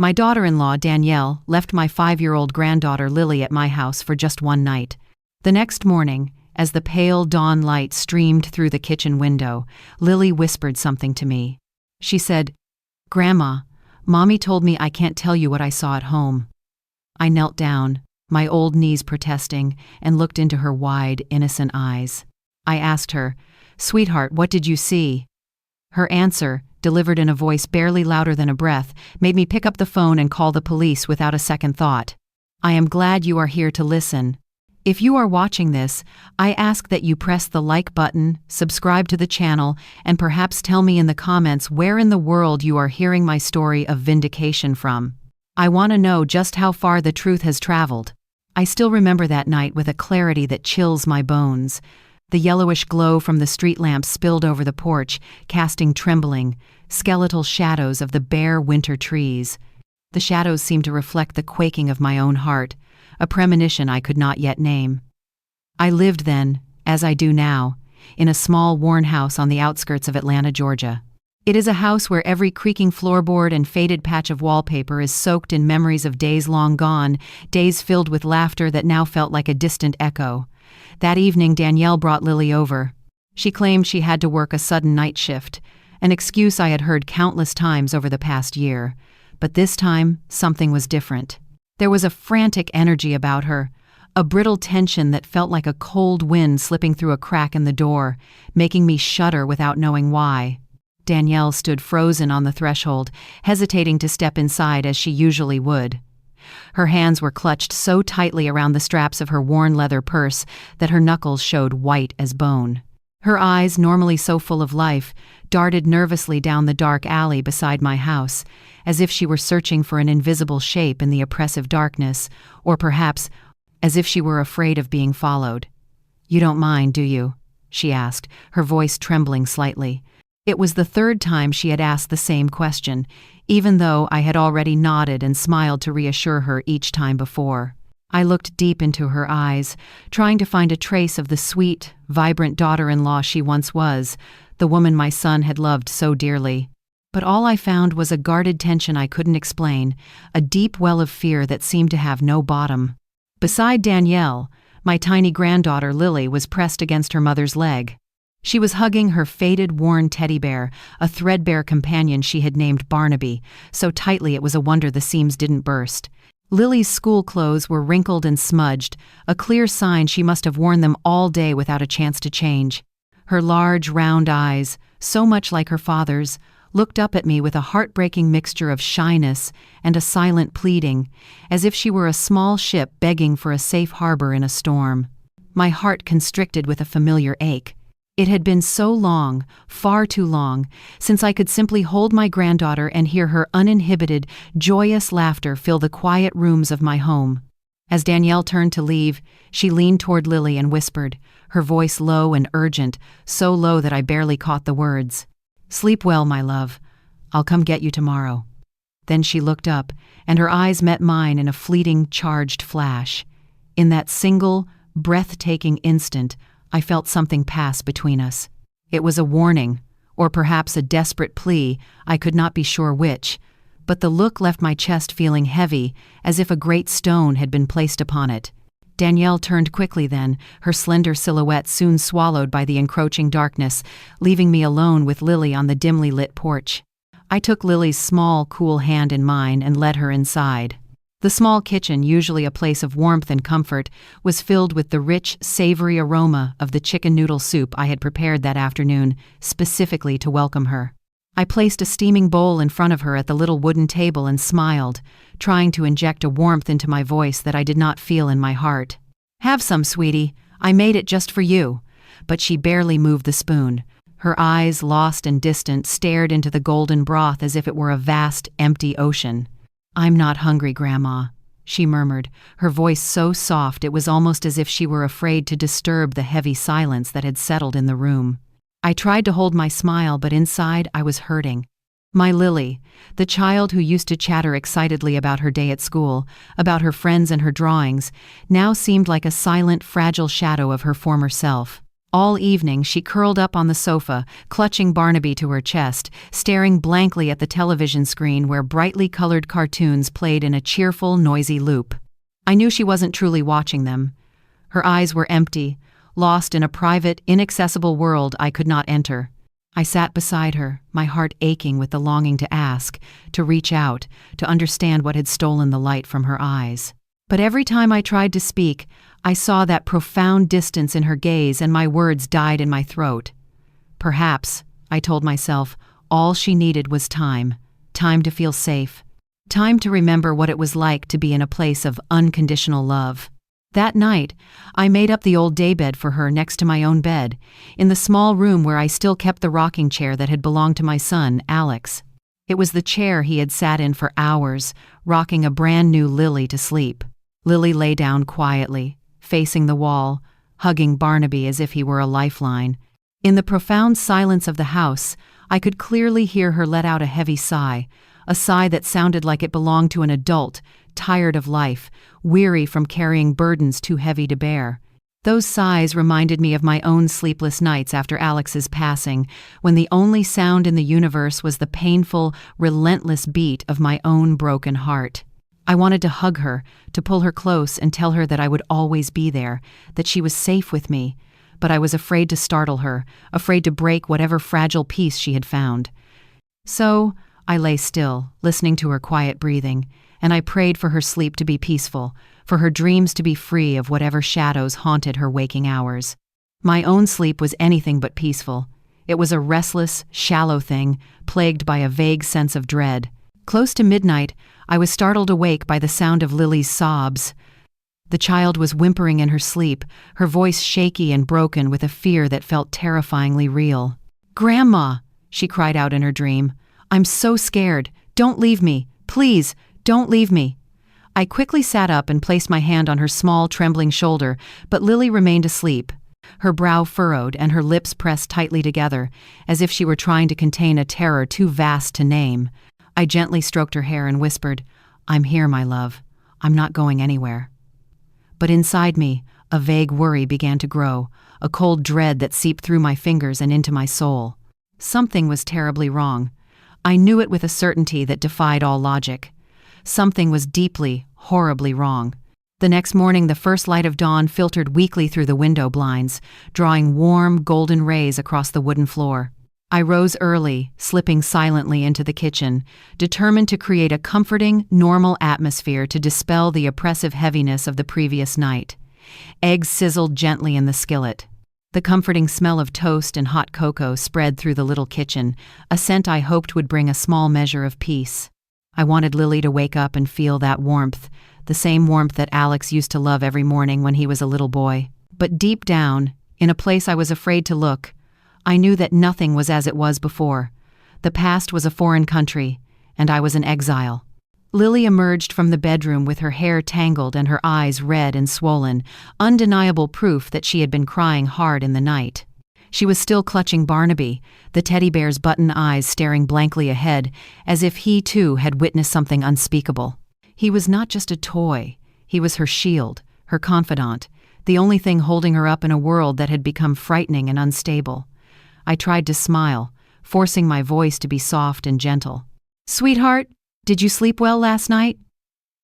My daughter-in-law, Danielle, left my 5-year-old granddaughter Lily at my house for just one night. The next morning, as the pale dawn light streamed through the kitchen window, Lily whispered something to me. She said, "Grandma, Mommy told me I can't tell you what I saw at home." I knelt down, my old knees protesting, and looked into her wide, innocent eyes. I asked her, "Sweetheart, what did you see?" Her answer, delivered in a voice barely louder than a breath, made me pick up the phone and call the police without a second thought. "I am glad you are here to listen. If you are watching this, I ask that you press the like button, subscribe to the channel, and perhaps tell me in the comments where in the world you are hearing my story of vindication from. I want to know just how far the truth has traveled." I still remember that night with a clarity that chills my bones. The yellowish glow from the street lamps spilled over the porch, casting trembling, skeletal shadows of the bare winter trees. The shadows seemed to reflect the quaking of my own heart, a premonition I could not yet name. I lived then, as I do now, in a small worn house on the outskirts of Atlanta, Georgia. It is a house where every creaking floorboard and faded patch of wallpaper is soaked in memories of days long gone, days filled with laughter that now felt like a distant echo. That evening, Danielle brought Lily over. She claimed she had to work a sudden night shift, an excuse I had heard countless times over the past year. But this time, something was different. There was a frantic energy about her, a brittle tension that felt like a cold wind slipping through a crack in the door, making me shudder without knowing why. Danielle stood frozen on the threshold, hesitating to step inside as she usually would. Her hands were clutched so tightly around the straps of her worn leather purse that her knuckles showed white as bone. Her eyes, normally so full of life, darted nervously down the dark alley beside my house, as if she were searching for an invisible shape in the oppressive darkness, or perhaps as if she were afraid of being followed. "You don't mind, do you?" she asked, her voice trembling slightly. It was the third time she had asked the same question, even though I had already nodded and smiled to reassure her each time before. I looked deep into her eyes, trying to find a trace of the sweet, vibrant daughter-in-law she once was, the woman my son had loved so dearly. But all I found was a guarded tension I couldn't explain, a deep well of fear that seemed to have no bottom. Beside Danielle, my tiny granddaughter Lily was pressed against her mother's leg. She was hugging her faded, worn teddy bear, a threadbare companion she had named Barnaby, so tightly it was a wonder the seams didn't burst. Lily's school clothes were wrinkled and smudged, a clear sign she must have worn them all day without a chance to change. Her large, round eyes, so much like her father's, looked up at me with a heartbreaking mixture of shyness and a silent pleading, as if she were a small ship begging for a safe harbor in a storm. My heart constricted with a familiar ache. It had been so long, far too long, since I could simply hold my granddaughter and hear her uninhibited, joyous laughter fill the quiet rooms of my home. As Danielle turned to leave, she leaned toward Lily and whispered, her voice low and urgent, so low that I barely caught the words. "Sleep well, my love. I'll come get you tomorrow." Then she looked up, and her eyes met mine in a fleeting, charged flash. In that single, breathtaking instant, I felt something pass between us. It was a warning, or perhaps a desperate plea, I could not be sure which, but the look left my chest feeling heavy, as if a great stone had been placed upon it. Danielle turned quickly then, her slender silhouette soon swallowed by the encroaching darkness, leaving me alone with Lily on the dimly lit porch. I took Lily's small, cool hand in mine and led her inside. The small kitchen, usually a place of warmth and comfort, was filled with the rich, savory aroma of the chicken noodle soup I had prepared that afternoon, specifically to welcome her. I placed a steaming bowl in front of her at the little wooden table and smiled, trying to inject a warmth into my voice that I did not feel in my heart. "Have some, sweetie. I made it just for you." But she barely moved the spoon. Her eyes, lost and distant, stared into the golden broth as if it were a vast, empty ocean. "I'm not hungry, Grandma," she murmured, her voice so soft it was almost as if she were afraid to disturb the heavy silence that had settled in the room. I tried to hold my smile, but inside I was hurting. My Lily, the child who used to chatter excitedly about her day at school, about her friends and her drawings, now seemed like a silent, fragile shadow of her former self. All evening she curled up on the sofa, clutching Barnaby to her chest, staring blankly at the television screen where brightly colored cartoons played in a cheerful, noisy loop. I knew she wasn't truly watching them. Her eyes were empty, lost in a private, inaccessible world I could not enter. I sat beside her, my heart aching with the longing to ask, to reach out, to understand what had stolen the light from her eyes. But every time I tried to speak, I saw that profound distance in her gaze and my words died in my throat. Perhaps, I told myself, all she needed was time. Time to feel safe. Time to remember what it was like to be in a place of unconditional love. That night, I made up the old daybed for her next to my own bed, in the small room where I still kept the rocking chair that had belonged to my son, Alex. It was the chair he had sat in for hours, rocking a brand new Lily to sleep. Lily lay down quietly, facing the wall, hugging Barnaby as if he were a lifeline. In the profound silence of the house, I could clearly hear her let out a heavy sigh, a sigh that sounded like it belonged to an adult, tired of life, weary from carrying burdens too heavy to bear. Those sighs reminded me of my own sleepless nights after Alex's passing, when the only sound in the universe was the painful, relentless beat of my own broken heart. I wanted to hug her, to pull her close and tell her that I would always be there, that she was safe with me, but I was afraid to startle her, afraid to break whatever fragile peace she had found. So, I lay still, listening to her quiet breathing, and I prayed for her sleep to be peaceful, for her dreams to be free of whatever shadows haunted her waking hours. My own sleep was anything but peaceful. It was a restless, shallow thing, plagued by a vague sense of dread. Close to midnight, I was startled awake by the sound of Lily's sobs. The child was whimpering in her sleep, her voice shaky and broken with a fear that felt terrifyingly real. "Grandma!" she cried out in her dream. "I'm so scared. Don't leave me. Please, don't leave me." I quickly sat up and placed my hand on her small, trembling shoulder, but Lily remained asleep, her brow furrowed and her lips pressed tightly together, as if she were trying to contain a terror too vast to name. I gently stroked her hair and whispered, "I'm here, my love. I'm not going anywhere." But inside me, a vague worry began to grow, a cold dread that seeped through my fingers and into my soul. Something was terribly wrong. I knew it with a certainty that defied all logic. Something was deeply, horribly wrong. The next morning, the first light of dawn filtered weakly through the window blinds, drawing warm, golden rays across the wooden floor. I rose early, slipping silently into the kitchen, determined to create a comforting, normal atmosphere to dispel the oppressive heaviness of the previous night. Eggs sizzled gently in the skillet. The comforting smell of toast and hot cocoa spread through the little kitchen, a scent I hoped would bring a small measure of peace. I wanted Lily to wake up and feel that warmth, the same warmth that Alex used to love every morning when he was a little boy. But deep down, in a place I was afraid to look, I knew that nothing was as it was before. The past was a foreign country, and I was an exile. Lily emerged from the bedroom with her hair tangled and her eyes red and swollen, undeniable proof that she had been crying hard in the night. She was still clutching Barnaby, the teddy bear's button eyes staring blankly ahead, as if he too had witnessed something unspeakable. He was not just a toy. He was her shield, her confidant, the only thing holding her up in a world that had become frightening and unstable. I tried to smile, forcing my voice to be soft and gentle. "Sweetheart, did you sleep well last night?"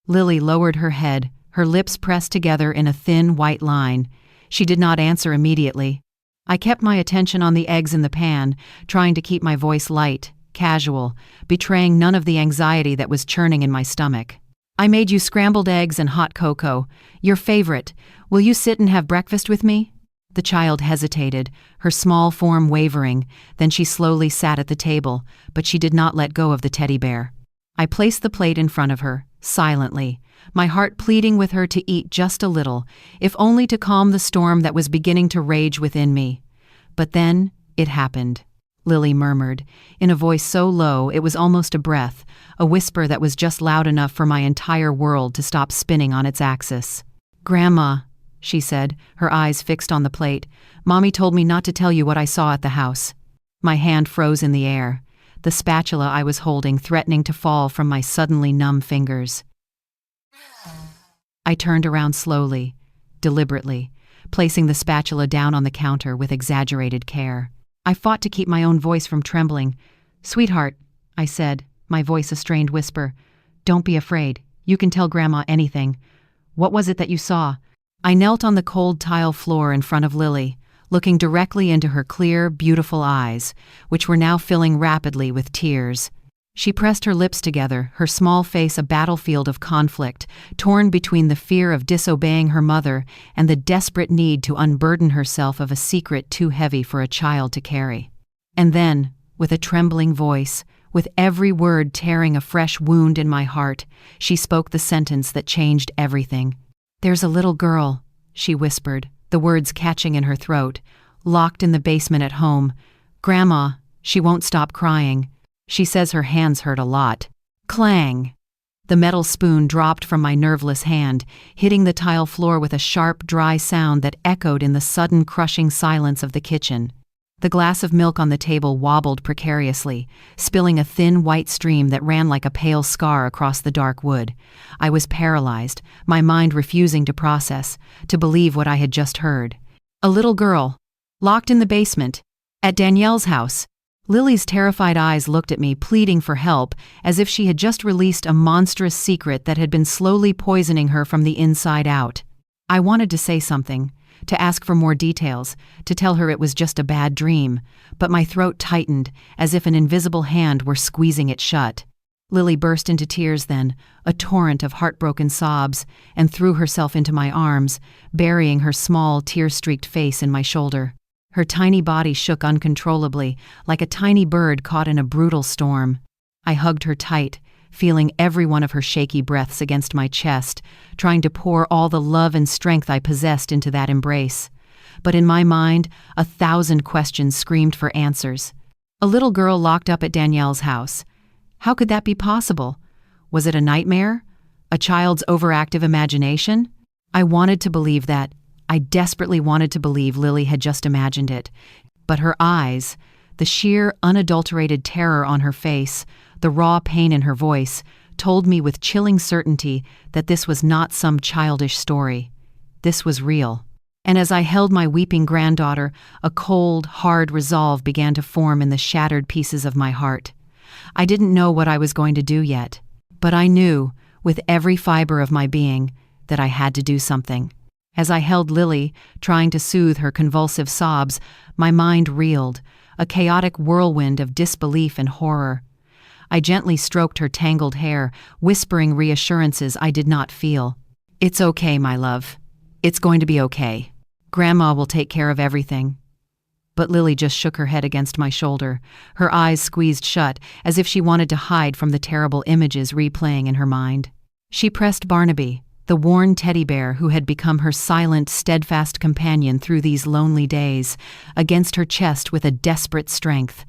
Lily lowered her head, her lips pressed together in a thin white line. She did not answer immediately. I kept my attention on the eggs in the pan, trying to keep my voice light, casual, betraying none of the anxiety that was churning in my stomach. "I made you scrambled eggs and hot cocoa, your favorite. Will you sit and have breakfast with me?" The child hesitated, her small form wavering, then she slowly sat at the table, but she did not let go of the teddy bear. I placed the plate in front of her, silently, my heart pleading with her to eat just a little, if only to calm the storm that was beginning to rage within me. But then, it happened. Lily murmured, in a voice so low it was almost a breath, a whisper that was just loud enough for my entire world to stop spinning on its axis. "Grandma," she said, her eyes fixed on the plate, "Mommy told me not to tell you what I saw at the house." My hand froze in the air, the spatula I was holding threatening to fall from my suddenly numb fingers. I turned around slowly, deliberately, placing the spatula down on the counter with exaggerated care. I fought to keep my own voice from trembling. "Sweetheart," I said, my voice a strained whisper, "don't be afraid. You can tell Grandma anything. What was it that you saw?" I knelt on the cold tile floor in front of Lily, looking directly into her clear, beautiful eyes, which were now filling rapidly with tears. She pressed her lips together, her small face a battlefield of conflict, torn between the fear of disobeying her mother and the desperate need to unburden herself of a secret too heavy for a child to carry. And then, with a trembling voice, with every word tearing a fresh wound in my heart, she spoke the sentence that changed everything. "There's a little girl," she whispered, the words catching in her throat, "locked in the basement at home. Grandma, she won't stop crying. She says her hands hurt a lot." Clang! The metal spoon dropped from my nerveless hand, hitting the tile floor with a sharp, dry sound that echoed in the sudden crushing silence of the kitchen. The glass of milk on the table wobbled precariously, spilling a thin white stream that ran like a pale scar across the dark wood. I was paralyzed, my mind refusing to process, to believe what I had just heard. A little girl, locked in the basement, at Danielle's house. Lily's terrified eyes looked at me, pleading for help, as if she had just released a monstrous secret that had been slowly poisoning her from the inside out. I wanted to say something, to ask for more details, to tell her it was just a bad dream, but my throat tightened, as if an invisible hand were squeezing it shut. Lily burst into tears then, a torrent of heartbroken sobs, and threw herself into my arms, burying her small, tear-streaked face in my shoulder. Her tiny body shook uncontrollably, like a tiny bird caught in a brutal storm. I hugged her tight, feeling every one of her shaky breaths against my chest, trying to pour all the love and strength I possessed into that embrace. But in my mind, 1,000 questions screamed for answers. A little girl locked up at Danielle's house. How could that be possible? Was it a nightmare? A child's overactive imagination? I wanted to believe that. I desperately wanted to believe Lily had just imagined it. But her eyes, the sheer, unadulterated terror on her face, the raw pain in her voice, told me with chilling certainty that this was not some childish story. This was real. And as I held my weeping granddaughter, a cold, hard resolve began to form in the shattered pieces of my heart. I didn't know what I was going to do yet, but I knew, with every fiber of my being, that I had to do something. As I held Lily, trying to soothe her convulsive sobs, my mind reeled, a chaotic whirlwind of disbelief and horror. I gently stroked her tangled hair, whispering reassurances I did not feel. "It's okay, my love. It's going to be okay. Grandma will take care of everything." But Lily just shook her head against my shoulder, her eyes squeezed shut, as if she wanted to hide from the terrible images replaying in her mind. She pressed Barnaby, the worn teddy bear who had become her silent, steadfast companion through these lonely days, against her chest with a desperate strength.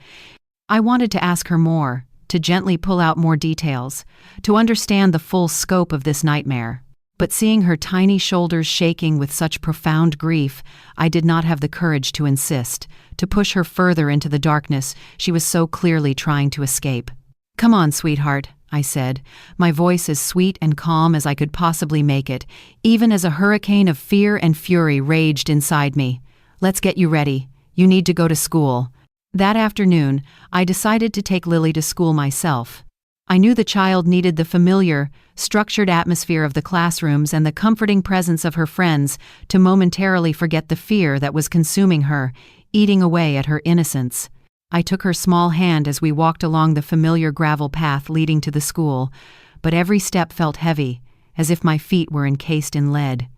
I wanted to ask her more, to gently pull out more details, to understand the full scope of this nightmare. But seeing her tiny shoulders shaking with such profound grief, I did not have the courage to insist, to push her further into the darkness she was so clearly trying to escape. "Come on, sweetheart," I said, my voice as sweet and calm as I could possibly make it, even as a hurricane of fear and fury raged inside me. "Let's get you ready. You need to go to school." That afternoon, I decided to take Lily to school myself. I knew the child needed the familiar, structured atmosphere of the classrooms and the comforting presence of her friends to momentarily forget the fear that was consuming her, eating away at her innocence. I took her small hand as we walked along the familiar gravel path leading to the school, but every step felt heavy, as if my feet were encased in lead.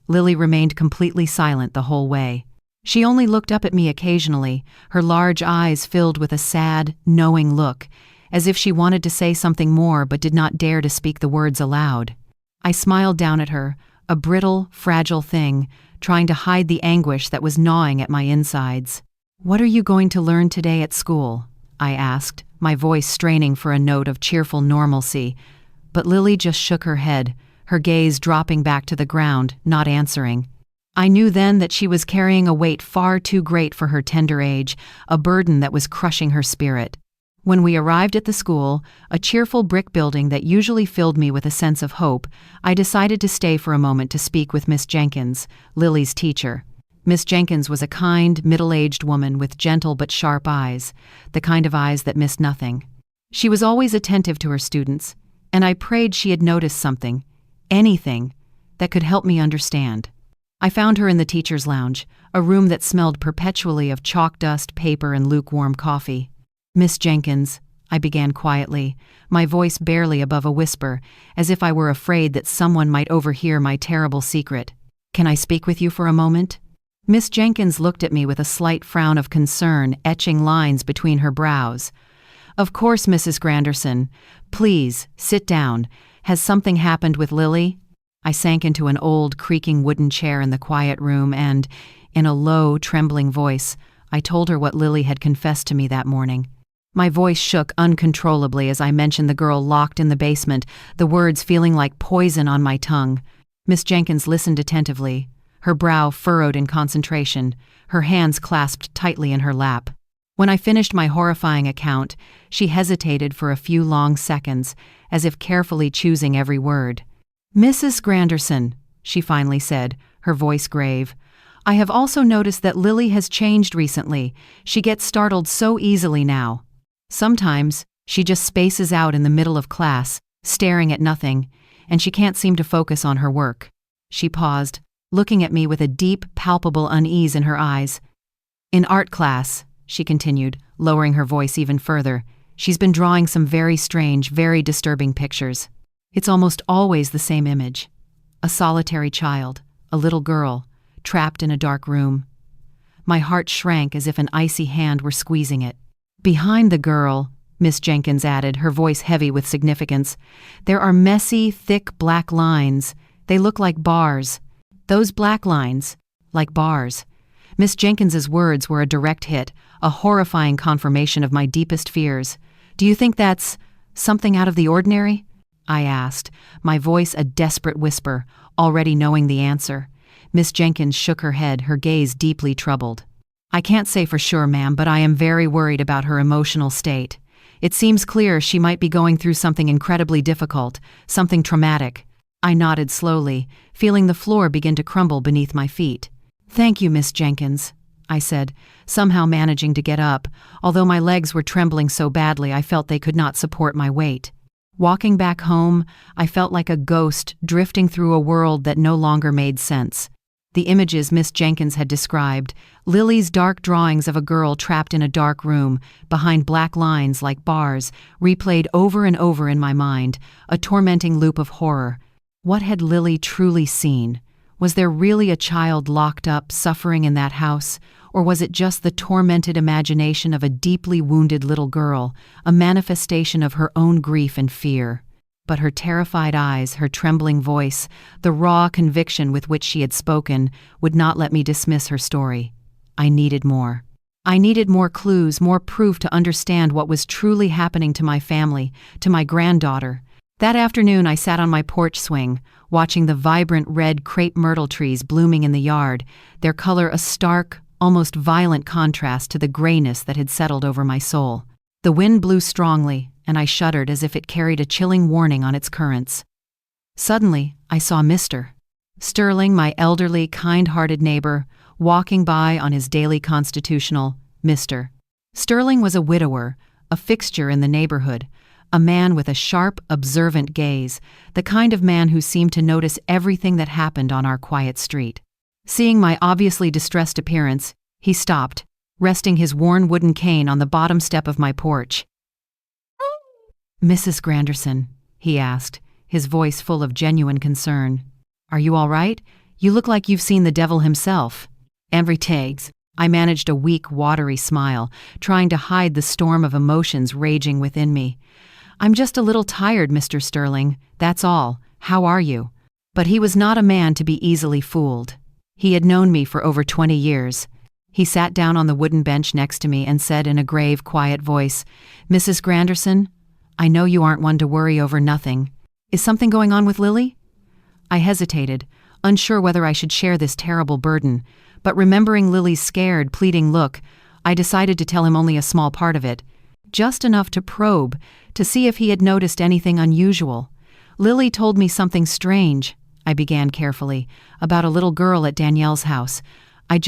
Lily remained completely silent the whole way. She only looked up at me occasionally, her large eyes filled with a sad, knowing look, as if she wanted to say something more but did not dare to speak the words aloud. I smiled down at her, a brittle, fragile thing, trying to hide the anguish that was gnawing at my insides. "What are you going to learn today at school?" I asked, my voice straining for a note of cheerful normalcy. But Lily just shook her head, her gaze dropping back to the ground, not answering. I knew then that she was carrying a weight far too great for her tender age, a burden that was crushing her spirit. When we arrived at the school, a cheerful brick building that usually filled me with a sense of hope, I decided to stay for a moment to speak with Miss Jenkins, Lily's teacher. Miss Jenkins was a kind, middle-aged woman with gentle but sharp eyes, the kind of eyes that missed nothing. She was always attentive to her students, and I prayed she had noticed something, anything, that could help me understand. I found her in the teacher's lounge, a room that smelled perpetually of chalk dust, paper, and lukewarm coffee. "Miss Jenkins," I began quietly, my voice barely above a whisper, as if I were afraid that someone might overhear my terrible secret. "Can I speak with you for a moment?" Miss Jenkins looked at me with a slight frown of concern etching lines between her brows. "Of course, Mrs. Granderson. Please, sit down. Has something happened with Lily?" I sank into an old, creaking wooden chair in the quiet room and, in a low, trembling voice, I told her what Lily had confessed to me that morning. My voice shook uncontrollably as I mentioned the girl locked in the basement, the words feeling like poison on my tongue. Miss Jenkins listened attentively, her brow furrowed in concentration, her hands clasped tightly in her lap. When I finished my horrifying account, she hesitated for a few long seconds, as if carefully choosing every word. "Mrs. Granderson," she finally said, her voice grave, "I have also noticed that Lily has changed recently. She gets startled so easily now. Sometimes, she just spaces out in the middle of class, staring at nothing, and she can't seem to focus on her work." She paused, looking at me with a deep, palpable unease in her eyes. "In art class," she continued, lowering her voice even further, "she's been drawing some very strange, very disturbing pictures. It's almost always the same image. A solitary child, a little girl, trapped in a dark room." My heart shrank as if an icy hand were squeezing it. "Behind the girl," Miss Jenkins added, her voice heavy with significance, "there are messy, thick black lines. They look like bars. Those black lines, like bars." Miss Jenkins's words were a direct hit, a horrifying confirmation of my deepest fears. "Do you think that's something out of the ordinary?" I asked, my voice a desperate whisper, already knowing the answer. Miss Jenkins shook her head, her gaze deeply troubled. "I can't say for sure, ma'am, but I am very worried about her emotional state. It seems clear she might be going through something incredibly difficult, something traumatic." I nodded slowly, feeling the floor begin to crumble beneath my feet. "Thank you, Miss Jenkins," I said, somehow managing to get up, although my legs were trembling so badly I felt they could not support my weight. Walking back home, I felt like a ghost drifting through a world that no longer made sense. The images Miss Jenkins had described, Lily's dark drawings of a girl trapped in a dark room, behind black lines like bars, replayed over and over in my mind, a tormenting loop of horror. What had Lily truly seen? Was there really a child locked up, suffering in that house? Or was it just the tormented imagination of a deeply wounded little girl, a manifestation of her own grief and fear? But her terrified eyes, her trembling voice, the raw conviction with which she had spoken, would not let me dismiss her story. I needed more. I needed more clues, more proof to understand what was truly happening to my family, to my granddaughter. That afternoon I sat on my porch swing, watching the vibrant red crepe myrtle trees blooming in the yard, their color a stark, almost violent contrast to the grayness that had settled over my soul. The wind blew strongly, and I shuddered as if it carried a chilling warning on its currents. Suddenly, I saw Mr. Sterling, my elderly, kind-hearted neighbor, walking by on his daily constitutional. Mr. Sterling was a widower, a fixture in the neighborhood, a man with a sharp, observant gaze, the kind of man who seemed to notice everything that happened on our quiet street. Seeing my obviously distressed appearance, he stopped, resting his worn wooden cane on the bottom step of my porch. "Mrs. Granderson," he asked, his voice full of genuine concern. "Are you all right? You look like you've seen the devil himself." "Every tags." I managed a weak, watery smile, trying to hide the storm of emotions raging within me. "I'm just a little tired, Mr. Sterling, that's all. How are you?" But he was not a man to be easily fooled. He had known me for over 20 years. He sat down on the wooden bench next to me and said in a grave, quiet voice, "Mrs. Granderson, I know you aren't one to worry over nothing. Is something going on with Lily?" I hesitated, unsure whether I should share this terrible burden, but remembering Lily's scared, pleading look, I decided to tell him only a small part of it, just enough to probe, to see if he had noticed anything unusual. "Lily told me something strange," I began carefully, "about a little girl at Danielle's house. I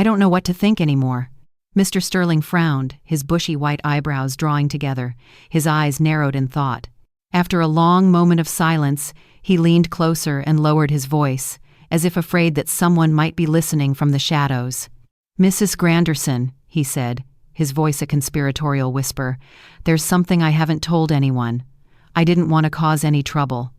don't know what to think anymore." Mr. Sterling frowned, his bushy white eyebrows drawing together, his eyes narrowed in thought. After a long moment of silence, he leaned closer and lowered his voice, as if afraid that someone might be listening from the shadows. "Mrs. Granderson," he said, his voice a conspiratorial whisper, "there's something I haven't told anyone. I didn't want to cause any trouble."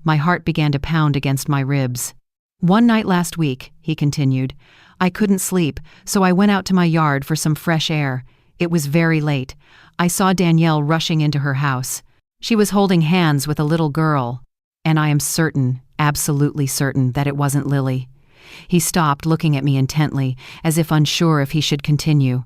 My heart began to pound against my ribs. "One night last week," he continued, "I couldn't sleep, so I went out to my yard for some fresh air. It was very late. I saw Danielle rushing into her house. She was holding hands with a little girl, and I am certain, absolutely certain, that it wasn't Lily." He stopped, looking at me intently, as if unsure if he should continue.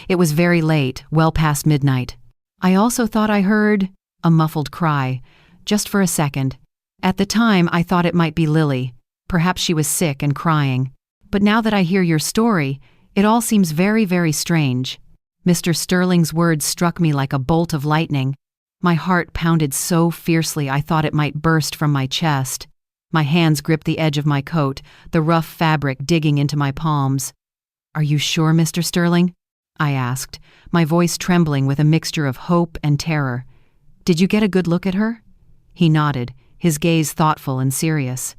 "It was very late, well past midnight. I also thought I heard a muffled cry, just for a second. At the time, I thought it might be Lily. Perhaps she was sick and crying. But now that I hear your story, it all seems very, very strange." Mr. Sterling's words struck me like a bolt of lightning. My heart pounded so fiercely I thought it might burst from my chest. My hands gripped the edge of my coat, the rough fabric digging into my palms. "Are you sure, Mr. Sterling?" I asked, my voice trembling with a mixture of hope and terror. "Did you get a good look at her?" He nodded, his gaze thoughtful and serious.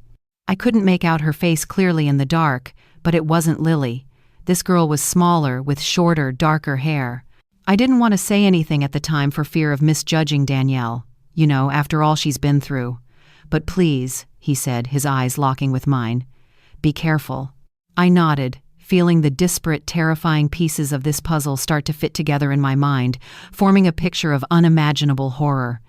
I couldn't make out her face clearly in the dark, but it wasn't Lily. This girl was smaller, with shorter, darker hair. I didn't want to say anything at the time for fear of misjudging Danielle, after all she's been through. "But please," he said, his eyes locking with mine, "be careful." I nodded, feeling the disparate, terrifying pieces of this puzzle start to fit together in my mind, forming a picture of unimaginable horror.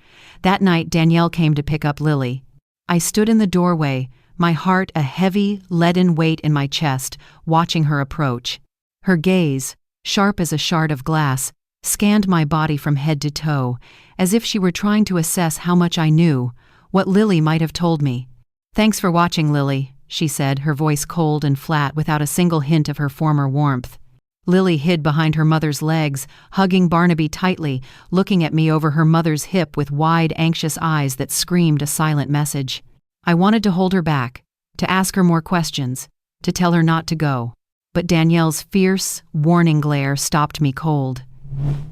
That night, Danielle came to pick up Lily. I stood in the doorway, my heart a heavy, leaden weight in my chest, watching her approach. Her gaze, sharp as a shard of glass, scanned my body from head to toe, as if she were trying to assess how much I knew, what Lily might have told me. "Thanks for watching, Lily," she said, her voice cold and flat without a single hint of her former warmth. Lily hid behind her mother's legs, hugging Barnaby tightly, looking at me over her mother's hip with wide, anxious eyes that screamed a silent message. I wanted to hold her back, to ask her more questions, to tell her not to go. But Danielle's fierce, warning glare stopped me cold.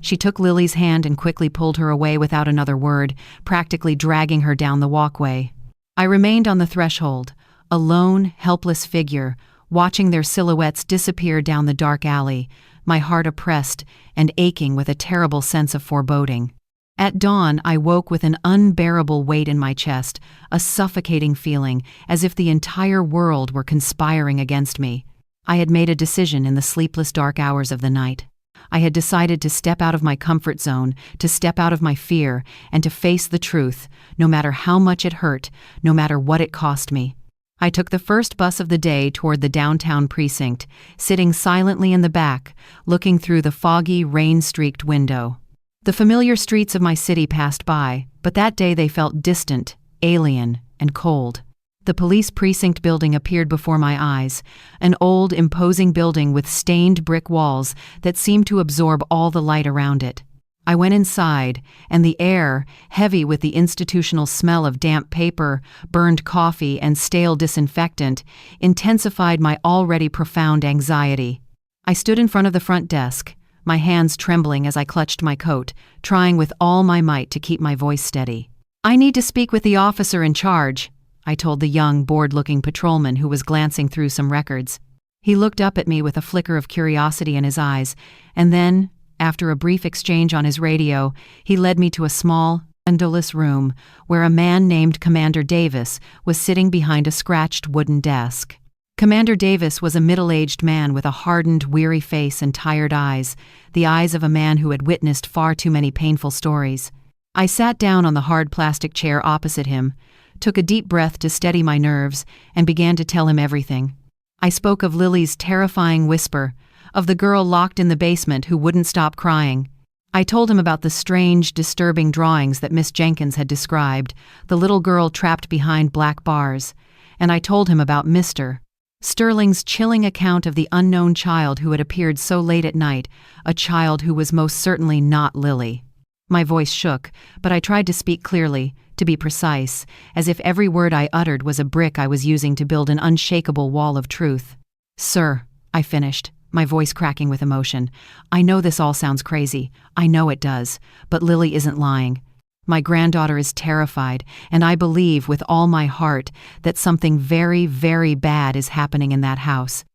She took Lily's hand and quickly pulled her away without another word, practically dragging her down the walkway. I remained on the threshold, a lone, helpless figure, watching their silhouettes disappear down the dark alley, my heart oppressed and aching with a terrible sense of foreboding. At dawn, I woke with an unbearable weight in my chest, a suffocating feeling, as if the entire world were conspiring against me. I had made a decision in the sleepless dark hours of the night. I had decided to step out of my comfort zone, to step out of my fear, and to face the truth, no matter how much it hurt, no matter what it cost me. I took the first bus of the day toward the downtown precinct, sitting silently in the back, looking through the foggy, rain-streaked window. The familiar streets of my city passed by, but that day they felt distant, alien, and cold. The police precinct building appeared before my eyes, an old, imposing building with stained brick walls that seemed to absorb all the light around it. I went inside, and the air, heavy with the institutional smell of damp paper, burned coffee, and stale disinfectant, intensified my already profound anxiety. I stood in front of the front desk, my hands trembling as I clutched my coat, trying with all my might to keep my voice steady. "I need to speak with the officer in charge," I told the young, bored-looking patrolman who was glancing through some records. He looked up at me with a flicker of curiosity in his eyes, and then, after a brief exchange on his radio, he led me to a small, windowless room where a man named Commander Davis was sitting behind a scratched wooden desk. Commander Davis was a middle-aged man with a hardened, weary face and tired eyes, the eyes of a man who had witnessed far too many painful stories. I sat down on the hard plastic chair opposite him, took a deep breath to steady my nerves, and began to tell him everything. I spoke of Lily's terrifying whisper, of the girl locked in the basement who wouldn't stop crying. I told him about the strange, disturbing drawings that Miss Jenkins had described, the little girl trapped behind black bars, and I told him about Mr. Sterling's chilling account of the unknown child who had appeared so late at night, a child who was most certainly not Lily. My voice shook, but I tried to speak clearly, to be precise, as if every word I uttered was a brick I was using to build an unshakable wall of truth. "Sir," I finished, my voice cracking with emotion, "I know this all sounds crazy. I know it does. But Lily isn't lying. My granddaughter is terrified, and I believe with all my heart that something very, very bad is happening in that house."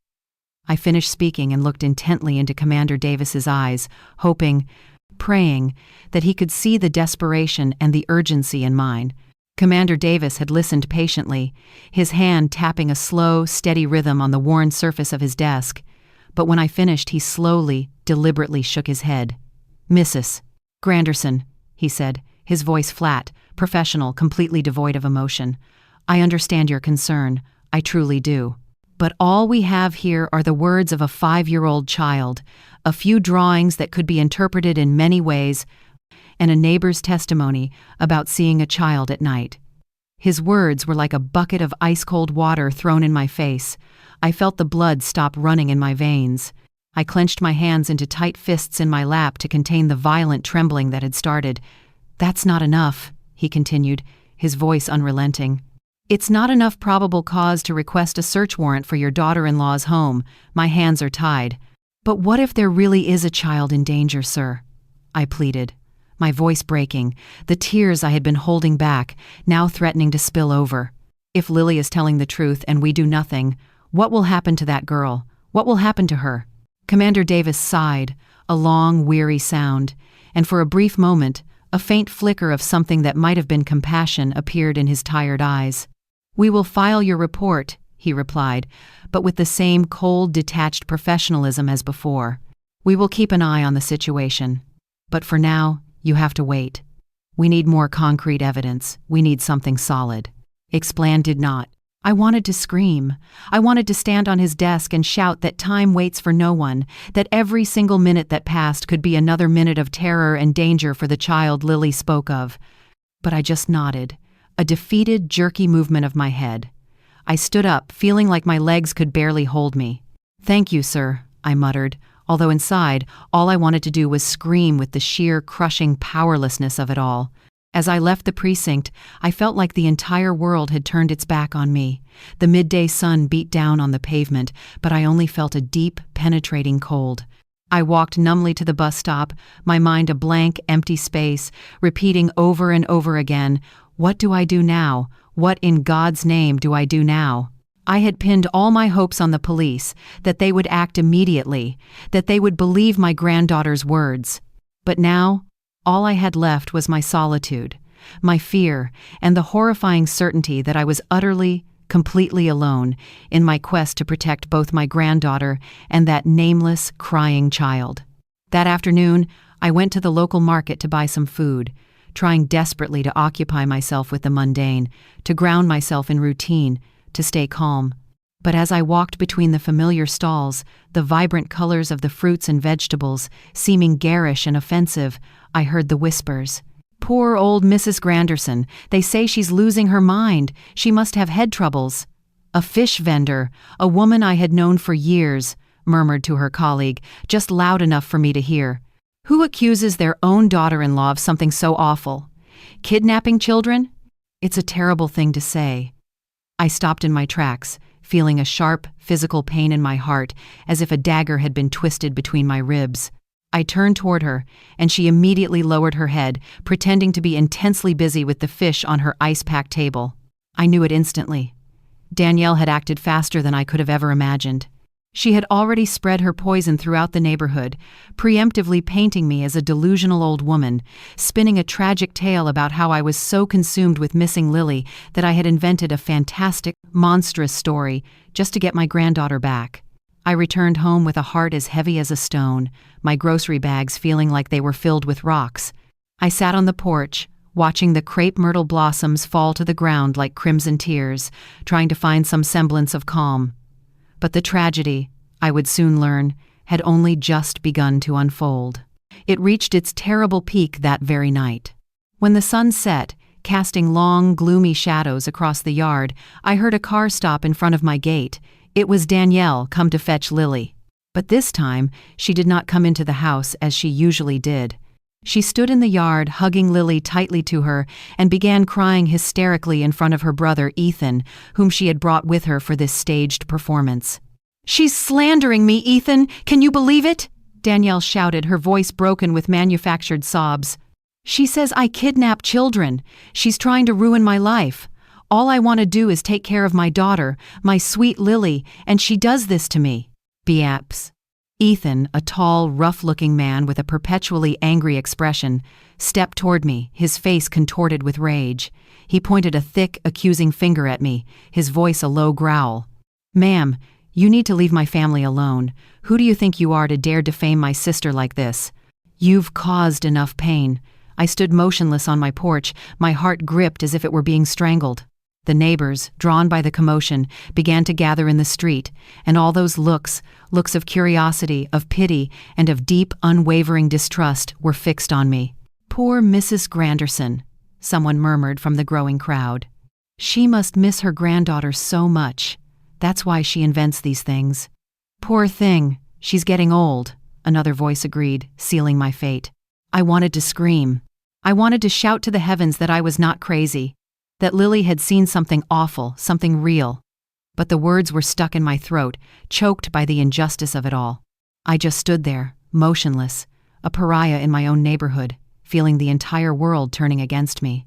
I finished speaking and looked intently into Commander Davis's eyes, hoping, praying, that he could see the desperation and the urgency in mine. Commander Davis had listened patiently, his hand tapping a slow, steady rhythm on the worn surface of his desk. But when I finished, he slowly, deliberately shook his head. "Mrs. Granderson," he said, his voice flat, professional, completely devoid of emotion. "I understand your concern. I truly do. But all we have here are the words of a 5-year-old child, a few drawings that could be interpreted in many ways, and a neighbor's testimony about seeing a child at night." His words were like a bucket of ice-cold water thrown in my face. I felt the blood stop running in my veins. I clenched my hands into tight fists in my lap to contain the violent trembling that had started. "That's not enough," he continued, his voice unrelenting. "It's not enough probable cause to request a search warrant for your daughter-in-law's home. My hands are tied. But what if there really is a child in danger, sir?" I pleaded, my voice breaking, the tears I had been holding back, now threatening to spill over. "If Lily is telling the truth and we do nothing, what will happen to that girl? What will happen to her?" Commander Davis sighed, a long, weary sound, and for a brief moment, a faint flicker of something that might have been compassion appeared in his tired eyes. "We will file your report," he replied, but with the same cold, detached professionalism as before. "We will keep an eye on the situation. But for now, you have to wait. We need more concrete evidence. We need something solid." Explain did not. I wanted to scream. I wanted to stand on his desk and shout that time waits for no one, that every single minute that passed could be another minute of terror and danger for the child Lily spoke of. But I just nodded, a defeated, jerky movement of my head. I stood up, feeling like my legs could barely hold me. "Thank you, sir," I muttered, although inside, all I wanted to do was scream with the sheer, crushing powerlessness of it all. As I left the precinct, I felt like the entire world had turned its back on me. The midday sun beat down on the pavement, but I only felt a deep, penetrating cold. I walked numbly to the bus stop, my mind a blank, empty space, repeating over and over again, "What do I do now? What in God's name do I do now?" I had pinned all my hopes on the police, that they would act immediately, that they would believe my granddaughter's words. But now, all I had left was my solitude, my fear, and the horrifying certainty that I was utterly, completely alone in my quest to protect both my granddaughter and that nameless, crying child. That afternoon, I went to the local market to buy some food, trying desperately to occupy myself with the mundane, to ground myself in routine, to stay calm. But as I walked between the familiar stalls, the vibrant colors of the fruits and vegetables seeming garish and offensive, I heard the whispers. "Poor old Mrs. Granderson, they say she's losing her mind. She must have head troubles." A fish vendor, a woman I had known for years, murmured to her colleague, just loud enough for me to hear. "Who accuses their own daughter-in-law of something so awful? Kidnapping children? It's a terrible thing to say." I stopped in my tracks, feeling a sharp, physical pain in my heart, as if a dagger had been twisted between my ribs. I turned toward her, and she immediately lowered her head, pretending to be intensely busy with the fish on her ice-packed table. I knew it instantly. Danielle had acted faster than I could have ever imagined. She had already spread her poison throughout the neighborhood, preemptively painting me as a delusional old woman, spinning a tragic tale about how I was so consumed with missing Lily that I had invented a fantastic, monstrous story just to get my granddaughter back. I returned home with a heart as heavy as a stone, my grocery bags feeling like they were filled with rocks. I sat on the porch, watching the crepe myrtle blossoms fall to the ground like crimson tears, trying to find some semblance of calm. But the tragedy, I would soon learn, had only just begun to unfold. It reached its terrible peak that very night. When the sun set, casting long, gloomy shadows across the yard, I heard a car stop in front of my gate. It was Danielle come to fetch Lily. But this time, she did not come into the house as she usually did. She stood in the yard, hugging Lily tightly to her, and began crying hysterically in front of her brother Ethan, whom she had brought with her for this staged performance. "She's slandering me, Ethan! Can you believe it?" Danielle shouted, her voice broken with manufactured sobs. "She says I kidnap children. She's trying to ruin my life. All I want to do is take care of my daughter, my sweet Lily, and she does this to me." Biaps. Ethan, a tall, rough-looking man with a perpetually angry expression, stepped toward me, his face contorted with rage. He pointed a thick, accusing finger at me, his voice a low growl. "Ma'am, you need to leave my family alone. Who do you think you are to dare defame my sister like this? You've caused enough pain." I stood motionless on my porch, my heart gripped as if it were being strangled. The neighbors, drawn by the commotion, began to gather in the street, and all those looks of curiosity, of pity, and of deep, unwavering distrust were fixed on me. "Poor Mrs. Granderson," someone murmured from the growing crowd. "She must miss her granddaughter so much. That's why she invents these things." "Poor thing, she's getting old," another voice agreed, sealing my fate. I wanted to scream. I wanted to shout to the heavens that I was not crazy, that Lily had seen something awful, something real. But the words were stuck in my throat, choked by the injustice of it all. I just stood there, motionless, a pariah in my own neighborhood, feeling the entire world turning against me.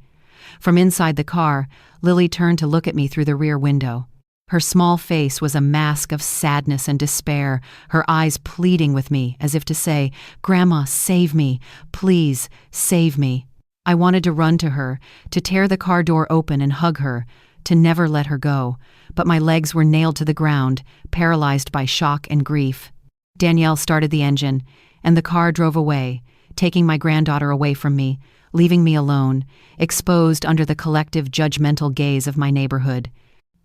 From inside the car, Lily turned to look at me through the rear window. Her small face was a mask of sadness and despair, her eyes pleading with me as if to say, "Grandma, save me. Please, save me." I wanted to run to her, to tear the car door open and hug her, to never let her go, but my legs were nailed to the ground, paralyzed by shock and grief. Danielle started the engine, and the car drove away, taking my granddaughter away from me, leaving me alone, exposed under the collective judgmental gaze of my neighborhood.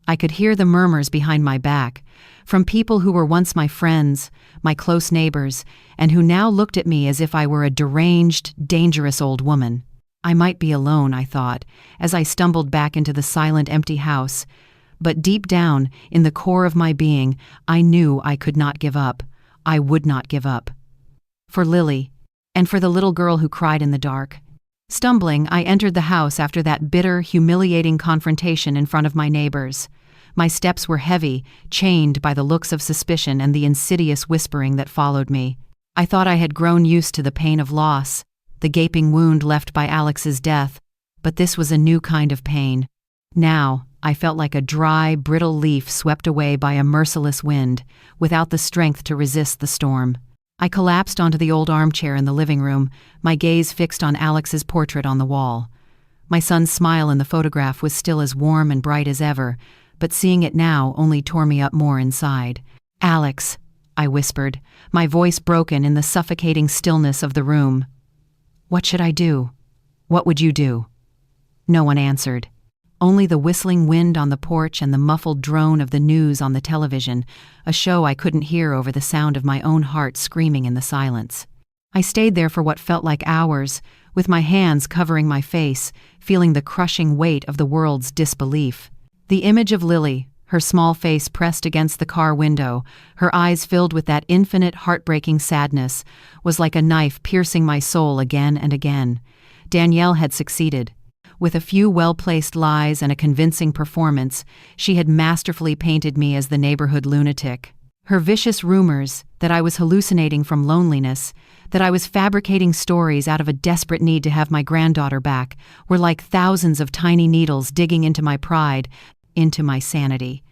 I could hear the murmurs behind my back, from people who were once my friends, my close neighbors, and who now looked at me as if I were a deranged, dangerous old woman. I might be alone, I thought, as I stumbled back into the silent, empty house, but deep down, in the core of my being, I knew I could not give up. I would not give up. For Lily, and for the little girl who cried in the dark. Stumbling, I entered the house after that bitter, humiliating confrontation in front of my neighbors. My steps were heavy, chained by the looks of suspicion and the insidious whispering that followed me. I thought I had grown used to the pain of loss, the gaping wound left by Alex's death, but this was a new kind of pain. Now, I felt like a dry, brittle leaf swept away by a merciless wind, without the strength to resist the storm. I collapsed onto the old armchair in the living room, my gaze fixed on Alex's portrait on the wall. My son's smile in the photograph was still as warm and bright as ever, but seeing it now only tore me up more inside. "Alex," I whispered, my voice broken in the suffocating stillness of the room. "What should I do? What would you do?" No one answered. Only the whistling wind on the porch and the muffled drone of the news on the television, a show I couldn't hear over the sound of my own heart screaming in the silence. I stayed there for what felt like hours, with my hands covering my face, feeling the crushing weight of the world's disbelief. The image of Lily, her small face pressed against the car window, her eyes filled with that infinite heartbreaking sadness, was like a knife piercing my soul again and again. Danielle had succeeded. With a few well-placed lies and a convincing performance, she had masterfully painted me as the neighborhood lunatic. Her vicious rumors that I was hallucinating from loneliness, that I was fabricating stories out of a desperate need to have my granddaughter back, were like thousands of tiny needles digging into my pride, into my sanity.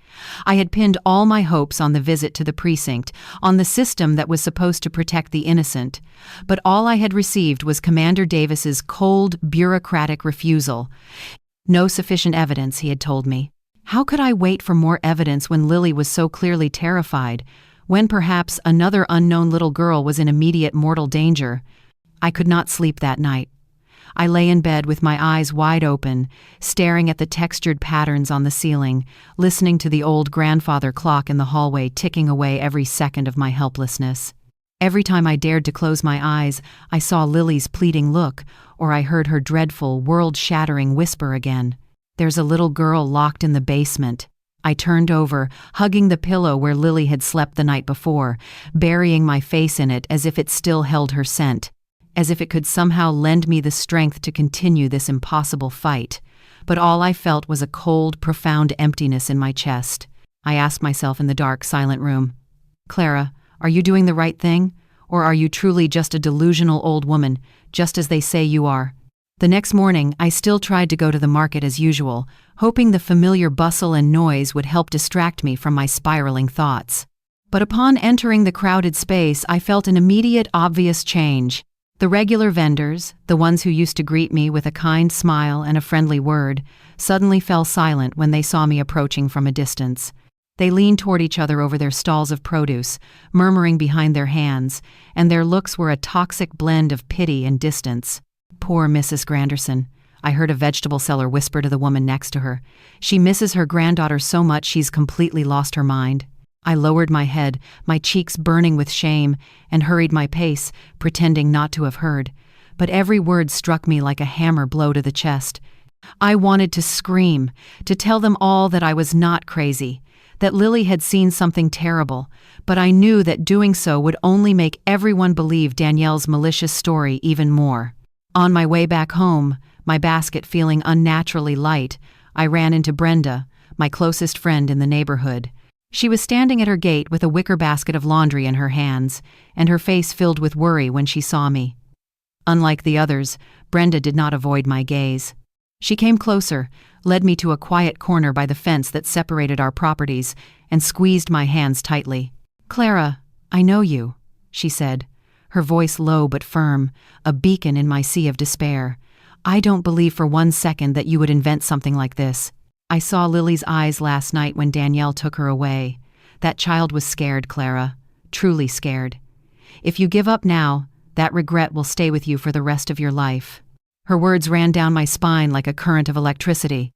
I had pinned all my hopes on the visit to the precinct, on the system that was supposed to protect the innocent. But all I had received was Commander Davis's cold, bureaucratic refusal. No sufficient evidence, he had told me. How could I wait for more evidence when Lily was so clearly terrified, when perhaps another unknown little girl was in immediate mortal danger? I could not sleep that night. I lay in bed with my eyes wide open, staring at the textured patterns on the ceiling, listening to the old grandfather clock in the hallway ticking away every second of my helplessness. Every time I dared to close my eyes, I saw Lily's pleading look, or I heard her dreadful, world-shattering whisper again. "There's a little girl locked in the basement." I turned over, hugging the pillow where Lily had slept the night before, burying my face in it as if it still held her scent, as if it could somehow lend me the strength to continue this impossible fight. But all I felt was a cold, profound emptiness in my chest. I asked myself in the dark, silent room, Clara, are you doing the right thing? Or are you truly just a delusional old woman, just as they say you are? The next morning, I still tried to go to the market as usual, hoping the familiar bustle and noise would help distract me from my spiraling thoughts. But upon entering the crowded space, I felt an immediate, obvious change. The regular vendors, the ones who used to greet me with a kind smile and a friendly word, suddenly fell silent when they saw me approaching from a distance. They leaned toward each other over their stalls of produce, murmuring behind their hands, and their looks were a toxic blend of pity and distance. Poor Mrs. Granderson, I heard a vegetable seller whisper to the woman next to her. She misses her granddaughter so much she's completely lost her mind. I lowered my head, my cheeks burning with shame, and hurried my pace, pretending not to have heard. But every word struck me like a hammer blow to the chest. I wanted to scream, to tell them all that I was not crazy, that Lily had seen something terrible, but I knew that doing so would only make everyone believe Danielle's malicious story even more. On my way back home, my basket feeling unnaturally light, I ran into Brenda, my closest friend in the neighborhood. She was standing at her gate with a wicker basket of laundry in her hands, and her face filled with worry when she saw me. Unlike the others, Brenda did not avoid my gaze. She came closer, led me to a quiet corner by the fence that separated our properties, and squeezed my hands tightly. "Clara, I know you," she said, her voice low but firm, a beacon in my sea of despair. "I don't believe for one second that you would invent something like this. I saw Lily's eyes last night when Danielle took her away. That child was scared, Clara, truly scared. If you give up now, that regret will stay with you for the rest of your life." Her words ran down my spine like a current of electricity.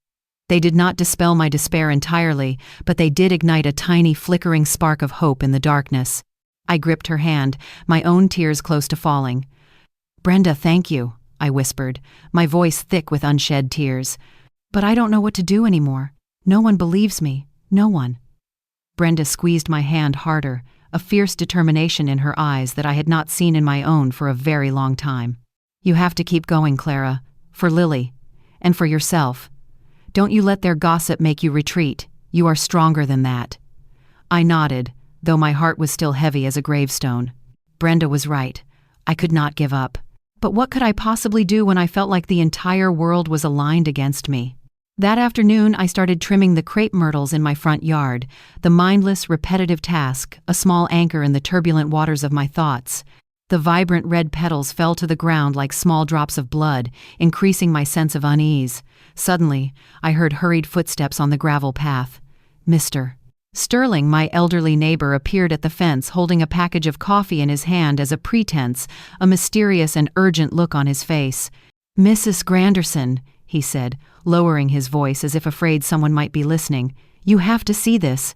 They did not dispel my despair entirely, but they did ignite a tiny flickering spark of hope in the darkness. I gripped her hand, my own tears close to falling. "Brenda, thank you," I whispered, my voice thick with unshed tears. "But I don't know what to do anymore. No one believes me, no one." Brenda squeezed my hand harder, a fierce determination in her eyes that I had not seen in my own for a very long time. "You have to keep going, Clara, for Lily, and for yourself. Don't you let their gossip make you retreat. You are stronger than that." I nodded, though my heart was still heavy as a gravestone. Brenda was right. I could not give up. But what could I possibly do when I felt like the entire world was aligned against me? That afternoon, I started trimming the crepe myrtles in my front yard, the mindless, repetitive task, a small anchor in the turbulent waters of my thoughts. The vibrant red petals fell to the ground like small drops of blood, increasing my sense of unease. Suddenly, I heard hurried footsteps on the gravel path. Mr. Sterling, my elderly neighbor, appeared at the fence holding a package of coffee in his hand as a pretense, a mysterious and urgent look on his face. "Mrs. Granderson," he said, lowering his voice as if afraid someone might be listening, "you have to see this."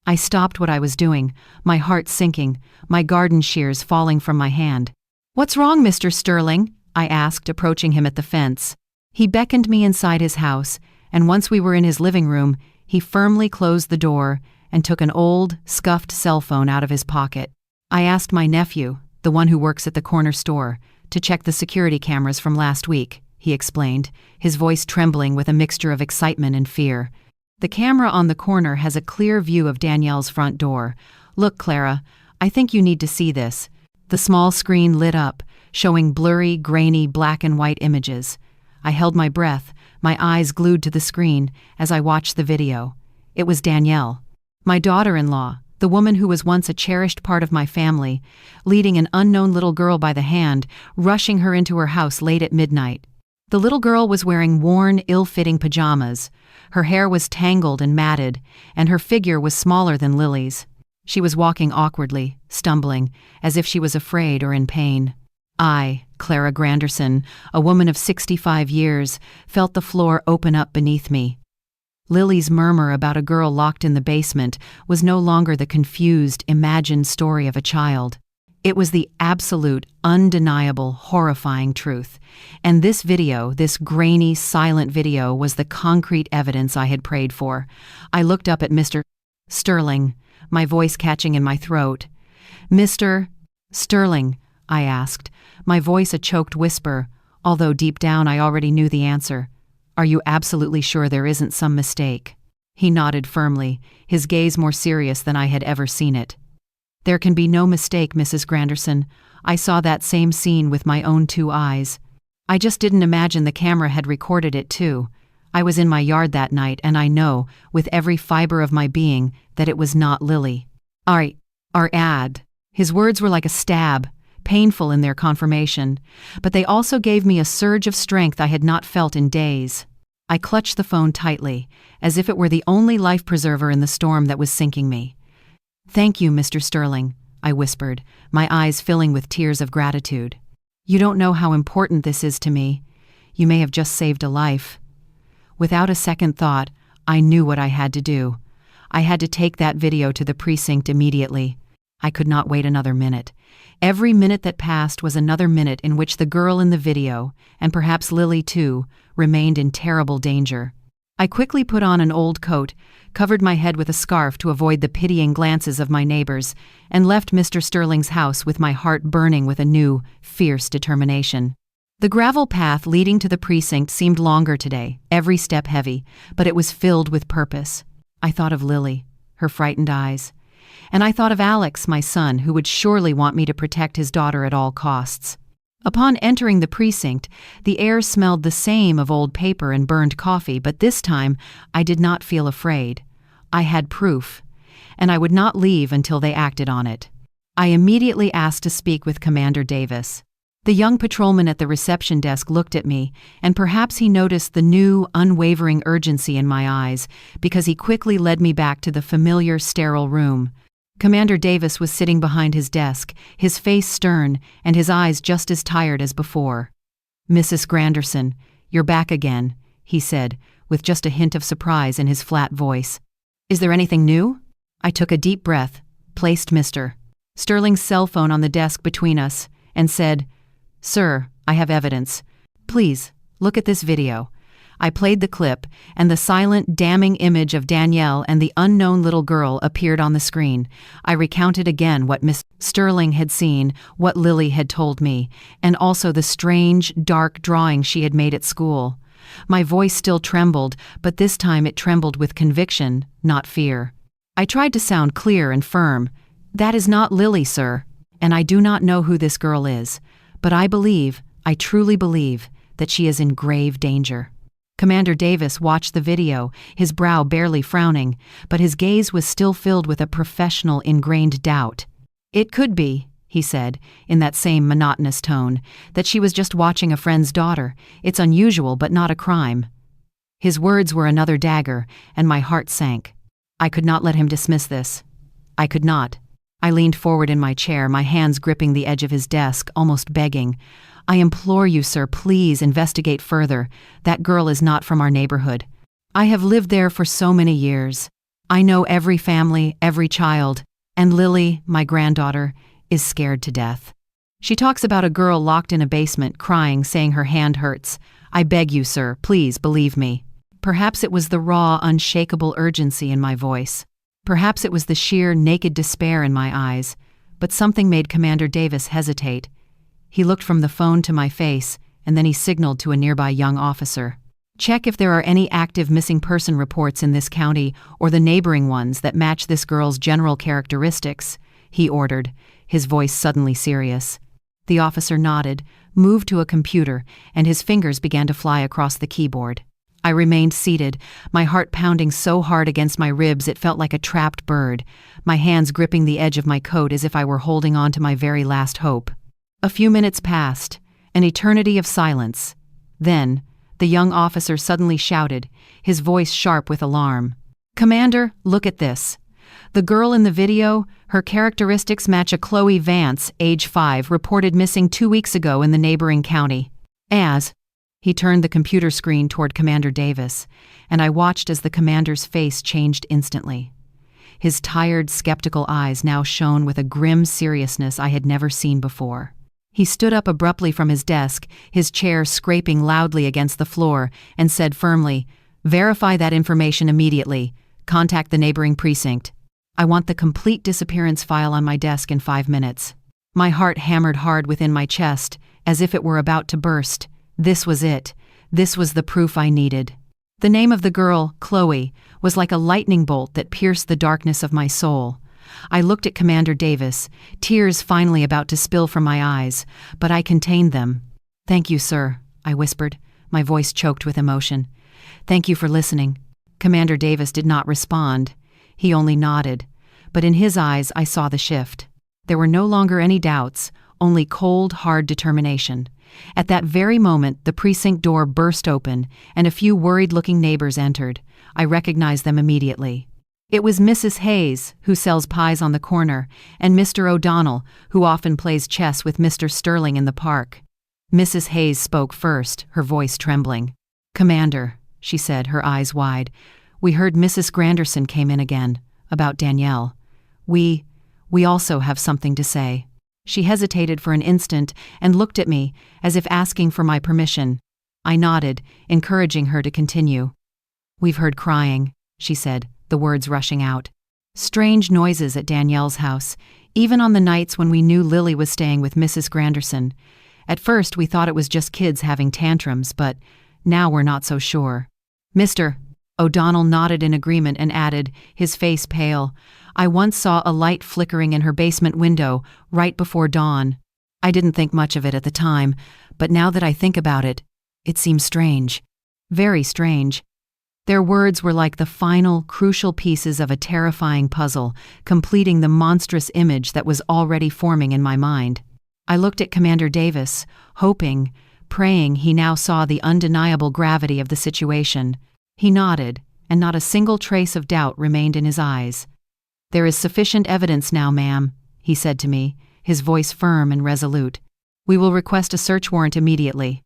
I stopped what I was doing, my heart sinking, my garden shears falling from my hand. "What's wrong, Mr. Sterling?" I asked, approaching him at the fence. He beckoned me inside his house, and once we were in his living room, he firmly closed the door and took an old, scuffed cell phone out of his pocket. I asked my nephew, the one who works at the corner store, to check the security cameras from last week, he explained, his voice trembling with a mixture of excitement and fear. "The camera on the corner has a clear view of Danielle's front door. Look, Clara, I think you need to see this." The small screen lit up, showing blurry, grainy black and white images. I held my breath, my eyes glued to the screen, as I watched the video. It was Danielle, my daughter-in-law, the woman who was once a cherished part of my family, leading an unknown little girl by the hand, rushing her into her house late at midnight. The little girl was wearing worn, ill-fitting pajamas. Her hair was tangled and matted, and her figure was smaller than Lily's. She was walking awkwardly, stumbling, as if she was afraid or in pain. I, Clara Granderson, a woman of 65 years, felt the floor open up beneath me. Lily's murmur about a girl locked in the basement was no longer the confused, imagined story of a child. It was the absolute, undeniable, horrifying truth. And this video, this grainy, silent video, was the concrete evidence I had prayed for. I looked up at Mr. Sterling, my voice catching in my throat. "Mr. Sterling," I asked, my voice a choked whisper, although deep down I already knew the answer. "Are you absolutely sure there isn't some mistake?" He nodded firmly, his gaze more serious than I had ever seen it. "There can be no mistake, Mrs. Granderson. I saw that same scene with my own 2 eyes. I just didn't imagine the camera had recorded it too. I was in my yard that night, and I know, with every fiber of my being, that it was not Lily. Our ad." His words were like a stab, painful in their confirmation, but they also gave me a surge of strength I had not felt in days. I clutched the phone tightly, as if it were the only life preserver in the storm that was sinking me. "Thank you, Mr. Sterling," I whispered, my eyes filling with tears of gratitude. "You don't know how important this is to me. You may have just saved a life." Without a second thought, I knew what I had to do. I had to take that video to the precinct immediately. I could not wait another minute. Every minute that passed was another minute in which the girl in the video, and perhaps Lily too, remained in terrible danger. I quickly put on an old coat, covered my head with a scarf to avoid the pitying glances of my neighbors, and left Mr. Sterling's house with my heart burning with a new, fierce determination. The gravel path leading to the precinct seemed longer today, every step heavy, but it was filled with purpose. I thought of Lily, her frightened eyes. And I thought of Alex, my son, who would surely want me to protect his daughter at all costs. Upon entering the precinct, the air smelled the same of old paper and burned coffee, but this time I did not feel afraid. I had proof, and I would not leave until they acted on it. I immediately asked to speak with Commander Davis. The young patrolman at the reception desk looked at me, and perhaps he noticed the new, unwavering urgency in my eyes, because he quickly led me back to the familiar, sterile room. Commander Davis was sitting behind his desk, his face stern, and his eyes just as tired as before. "Mrs. Granderson, you're back again," he said, with just a hint of surprise in his flat voice. "Is there anything new?" I took a deep breath, placed Mr. Sterling's cell phone on the desk between us, and said, "Sir, I have evidence. Please, look at this video." I played the clip, and the silent, damning image of Danielle and the unknown little girl appeared on the screen. I recounted again what Miss Sterling had seen, what Lily had told me, and also the strange, dark drawing she had made at school. My voice still trembled, but this time it trembled with conviction, not fear. I tried to sound clear and firm. "That is not Lily, sir, and I do not know who this girl is, but I truly believe, that she is in grave danger." Commander Davis watched the video, his brow barely frowning, but his gaze was still filled with a professional, ingrained doubt. "It could be," he said, in that same monotonous tone, "that she was just watching a friend's daughter. It's unusual, but not a crime." His words were another dagger, and my heart sank. I could not let him dismiss this. I could not. I leaned forward in my chair, my hands gripping the edge of his desk, almost begging. "I implore you, sir, please investigate further. That girl is not from our neighborhood. I have lived there for so many years. I know every family, every child, and Lily, my granddaughter, is scared to death. She talks about a girl locked in a basement, crying, saying her hand hurts. I beg you, sir, please believe me." Perhaps it was the raw, unshakable urgency in my voice. Perhaps it was the sheer, naked despair in my eyes, but something made Commander Davis hesitate. He looked from the phone to my face, and then he signaled to a nearby young officer. "Check if there are any active missing person reports in this county or the neighboring ones that match this girl's general characteristics," he ordered, his voice suddenly serious. The officer nodded, moved to a computer, and his fingers began to fly across the keyboard. I remained seated, my heart pounding so hard against my ribs it felt like a trapped bird, my hands gripping the edge of my coat as if I were holding on to my very last hope. A few minutes passed, an eternity of silence. Then, the young officer suddenly shouted, his voice sharp with alarm. "Commander, look at this. The girl in the video, her characteristics match a Khloe Vance, age 5, reported missing 2 weeks ago in the neighboring county. He turned the computer screen toward Commander Davis, and I watched as the commander's face changed instantly. His tired, skeptical eyes now shone with a grim seriousness I had never seen before. He stood up abruptly from his desk, his chair scraping loudly against the floor, and said firmly, "Verify that information immediately. Contact the neighboring precinct. I want the complete disappearance file on my desk in 5 minutes." My heart hammered hard within my chest, as if it were about to burst. This was it. This was the proof I needed. The name of the girl, Khloe, was like a lightning bolt that pierced the darkness of my soul. I looked at Commander Davis, tears finally about to spill from my eyes, but I contained them. "Thank you, sir," I whispered, my voice choked with emotion. "Thank you for listening." Commander Davis did not respond. He only nodded, but in his eyes I saw the shift. There were no longer any doubts, only cold, hard determination. At that very moment, the precinct door burst open, and a few worried-looking neighbors entered. I recognized them immediately. It was Mrs. Hayes, who sells pies on the corner, and Mr. O'Donnell, who often plays chess with Mr. Sterling in the park. Mrs. Hayes spoke first, her voice trembling. "Commander," she said, her eyes wide, "we heard Mrs. Granderson came in again, about Danielle. We also have something to say." She hesitated for an instant and looked at me, as if asking for my permission. I nodded, encouraging her to continue. "We've heard crying," she said, the words rushing out. "Strange noises at Danielle's house, even on the nights when we knew Lily was staying with Mrs. Granderson. At first we thought it was just kids having tantrums, but now we're not so sure." Mr. O'Donnell nodded in agreement and added, his face pale, "I once saw a light flickering in her basement window right before dawn. I didn't think much of it at the time, but now that I think about it, it seems strange. Very strange." Their words were like the final, crucial pieces of a terrifying puzzle, completing the monstrous image that was already forming in my mind. I looked at Commander Davis, hoping, praying he now saw the undeniable gravity of the situation. He nodded, and not a single trace of doubt remained in his eyes. "There is sufficient evidence now, ma'am," he said to me, his voice firm and resolute. "We will request a search warrant immediately."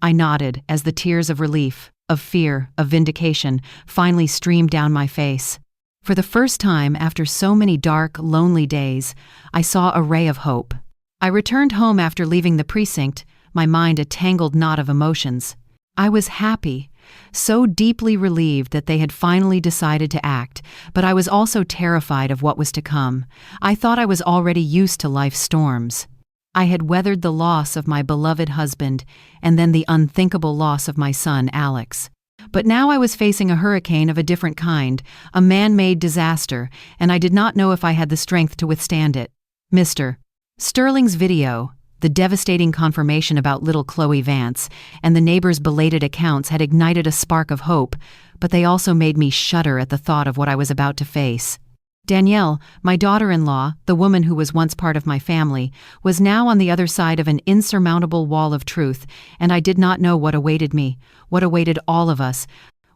I nodded as the tears of relief, of fear, of vindication finally streamed down my face. For the first time after so many dark, lonely days, I saw a ray of hope. I returned home after leaving the precinct, my mind a tangled knot of emotions. I was happy, so deeply relieved that they had finally decided to act, but I was also terrified of what was to come. I thought I was already used to life's storms. I had weathered the loss of my beloved husband and then the unthinkable loss of my son, Alex. But now I was facing a hurricane of a different kind, a man-made disaster, and I did not know if I had the strength to withstand it. Mr. Sterling's video, the devastating confirmation about little Khloe Vance, and the neighbors' belated accounts had ignited a spark of hope, but they also made me shudder at the thought of what I was about to face. Danielle, my daughter-in-law, the woman who was once part of my family, was now on the other side of an insurmountable wall of truth, and I did not know what awaited me, what awaited all of us,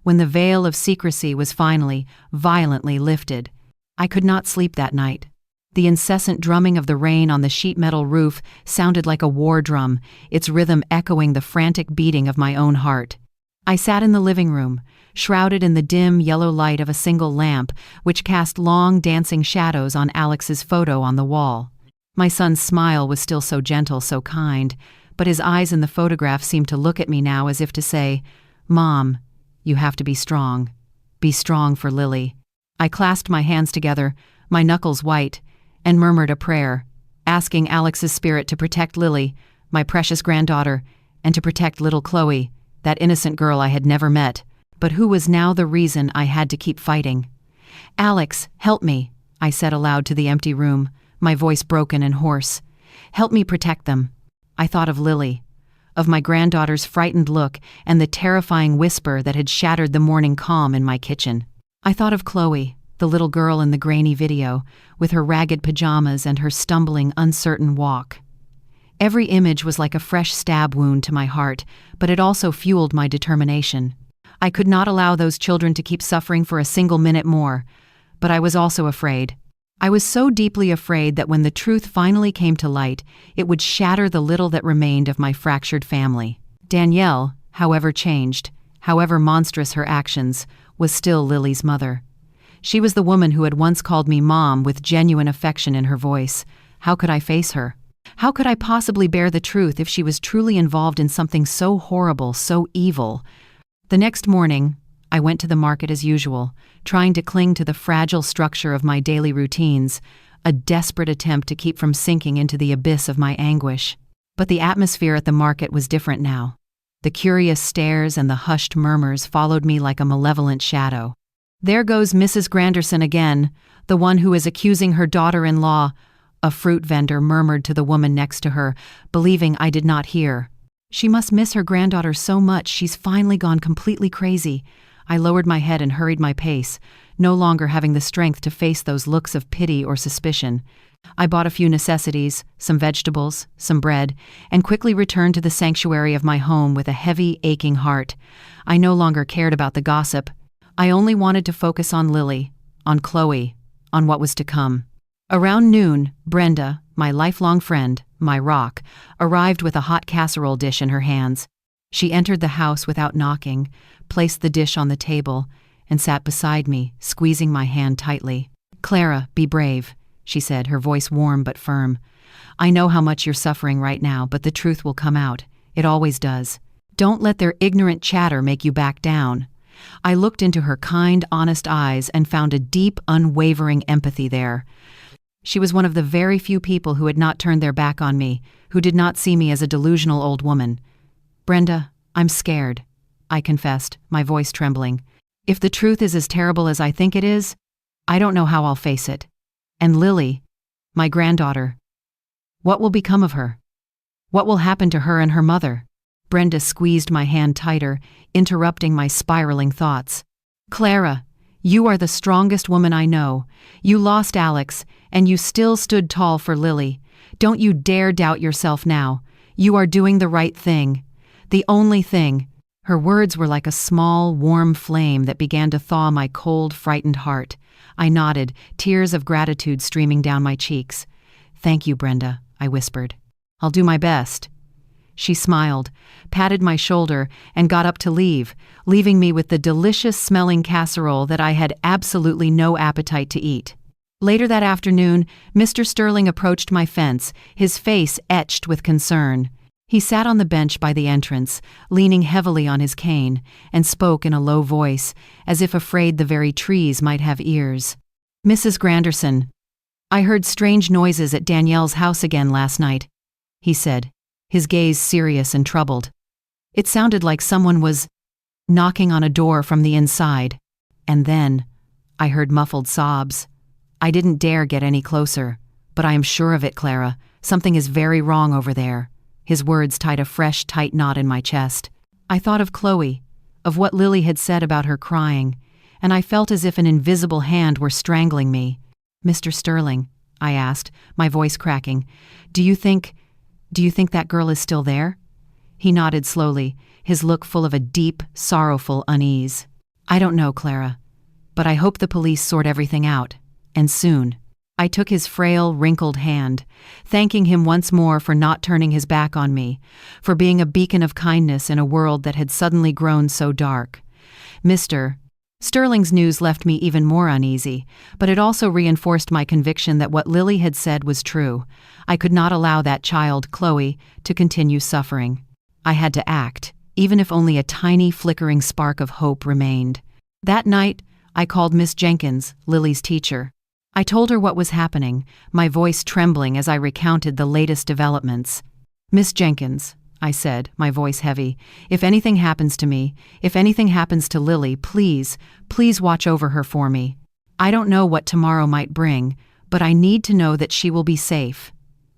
when the veil of secrecy was finally, violently lifted. I could not sleep that night. The incessant drumming of the rain on the sheet metal roof sounded like a war drum, its rhythm echoing the frantic beating of my own heart. I sat in the living room, shrouded in the dim yellow light of a single lamp, which cast long dancing shadows on Alex's photo on the wall. My son's smile was still so gentle, so kind, but his eyes in the photograph seemed to look at me now as if to say, "Mom, you have to be strong. Be strong for Lily." I clasped my hands together, my knuckles white, and murmured a prayer, asking Alex's spirit to protect Lily, my precious granddaughter, and to protect little Khloe, that innocent girl I had never met, but who was now the reason I had to keep fighting. "Alex, help me," I said aloud to the empty room, my voice broken and hoarse. "Help me protect them." I thought of Lily, of my granddaughter's frightened look and the terrifying whisper that had shattered the morning calm in my kitchen. I thought of Khloe, the little girl in the grainy video, with her ragged pajamas and her stumbling, uncertain walk. Every image was like a fresh stab wound to my heart, but it also fueled my determination. I could not allow those children to keep suffering for a single minute more, but I was also afraid. I was so deeply afraid that when the truth finally came to light, it would shatter the little that remained of my fractured family. Danielle, however changed, however monstrous her actions, was still Lily's mother. She was the woman who had once called me Mom with genuine affection in her voice. How could I face her? How could I possibly bear the truth if she was truly involved in something so horrible, so evil? The next morning, I went to the market as usual, trying to cling to the fragile structure of my daily routines, a desperate attempt to keep from sinking into the abyss of my anguish. But the atmosphere at the market was different now. The curious stares and the hushed murmurs followed me like a malevolent shadow. "There goes Mrs. Granderson again, the one who is accusing her daughter-in-law," a fruit vendor murmured to the woman next to her, believing I did not hear. "She must miss her granddaughter so much she's finally gone completely crazy." I lowered my head and hurried my pace, no longer having the strength to face those looks of pity or suspicion. I bought a few necessities, some vegetables, some bread, and quickly returned to the sanctuary of my home with a heavy, aching heart. I no longer cared about the gossip. I only wanted to focus on Lily, on Khloe, on what was to come. Around noon, Brenda, my lifelong friend, my rock, arrived with a hot casserole dish in her hands. She entered the house without knocking, placed the dish on the table, and sat beside me, squeezing my hand tightly. "Clara, be brave," she said, her voice warm but firm. "I know how much you're suffering right now, but the truth will come out. It always does. Don't let their ignorant chatter make you back down." I looked into her kind, honest eyes and found a deep, unwavering empathy there. She was one of the very few people who had not turned their back on me, who did not see me as a delusional old woman. "Brenda, I'm scared," I confessed, my voice trembling. "If the truth is as terrible as I think it is, I don't know how I'll face it. And Lily, my granddaughter, what will become of her? What will happen to her and her mother?" Brenda squeezed my hand tighter, interrupting my spiraling thoughts. "Clara, you are the strongest woman I know. You lost Alex, and you still stood tall for Lily. Don't you dare doubt yourself now. You are doing the right thing. The only thing." Her words were like a small, warm flame that began to thaw my cold, frightened heart. I nodded, tears of gratitude streaming down my cheeks. "Thank you, Brenda," I whispered. "I'll do my best." She smiled, patted my shoulder, and got up to leave, leaving me with the delicious-smelling casserole that I had absolutely no appetite to eat. Later that afternoon, Mr. Sterling approached my fence, his face etched with concern. He sat on the bench by the entrance, leaning heavily on his cane, and spoke in a low voice, as if afraid the very trees might have ears. "Mrs. Granderson, I heard strange noises at Danielle's house again last night," he said, his gaze serious and troubled. "It sounded like someone was knocking on a door from the inside. And then I heard muffled sobs. I didn't dare get any closer, but I am sure of it, Clara. Something is very wrong over there." His words tied a fresh, tight knot in my chest. I thought of Khloe, of what Lily had said about her crying, and I felt as if an invisible hand were strangling me. "Mr. Sterling," I asked, my voice cracking, Do you think that girl is still there?" He nodded slowly, his look full of a deep, sorrowful unease. "I don't know, Clara, but I hope the police sort everything out, and soon." I took his frail, wrinkled hand, thanking him once more for not turning his back on me, for being a beacon of kindness in a world that had suddenly grown so dark. Mr. Sterling's news left me even more uneasy, but it also reinforced my conviction that what Lily had said was true. I could not allow that child, Khloe, to continue suffering. I had to act, even if only a tiny flickering spark of hope remained. That night, I called Miss Jenkins, Lily's teacher. I told her what was happening, my voice trembling as I recounted the latest developments. "Miss Jenkins," I said, my voice heavy, "if anything happens to me, if anything happens to Lily, please watch over her for me. I don't know what tomorrow might bring, but I need to know that she will be safe."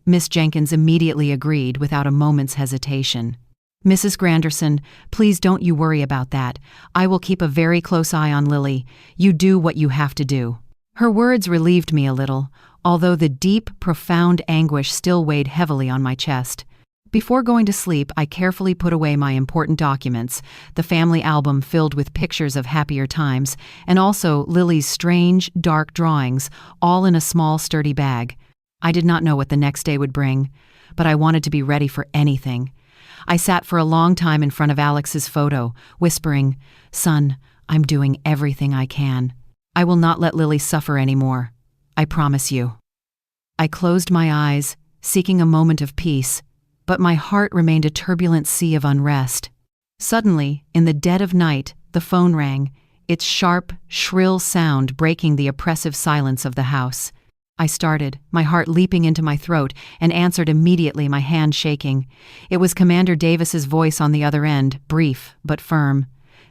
Miss Jenkins immediately agreed without a moment's hesitation. "Mrs. Granderson, please don't you worry about that. I will keep a very close eye on Lily. You do what you have to do." Her words relieved me a little, although the deep, profound anguish still weighed heavily on my chest. Before going to sleep, I carefully put away my important documents, the family album filled with pictures of happier times, and also Lily's strange, dark drawings, all in a small, sturdy bag. I did not know what the next day would bring, but I wanted to be ready for anything. I sat for a long time in front of Alex's photo, whispering, "Son, I'm doing everything I can. I will not let Lily suffer anymore. I promise you." I closed my eyes, seeking a moment of peace, but my heart remained a turbulent sea of unrest. Suddenly, in the dead of night, the phone rang, its sharp, shrill sound breaking the oppressive silence of the house. I started, my heart leaping into my throat, and answered immediately, my hand shaking. It was Commander Davis's voice on the other end, brief but firm.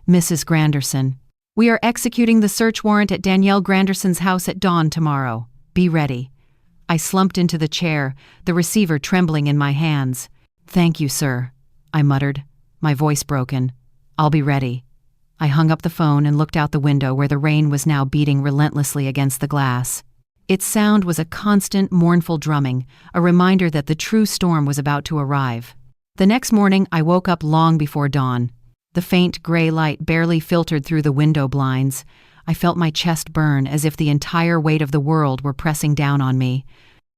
"Mrs. Granderson, we are executing the search warrant at Danielle Granderson's house at dawn tomorrow. Be ready." I slumped into the chair, the receiver trembling in my hands. "Thank you, sir," I muttered, my voice broken. "I'll be ready." I hung up the phone and looked out the window where the rain was now beating relentlessly against the glass. Its sound was a constant, mournful drumming, a reminder that the true storm was about to arrive. The next morning, I woke up long before dawn. The faint gray light barely filtered through the window blinds. I felt my chest burn as if the entire weight of the world were pressing down on me.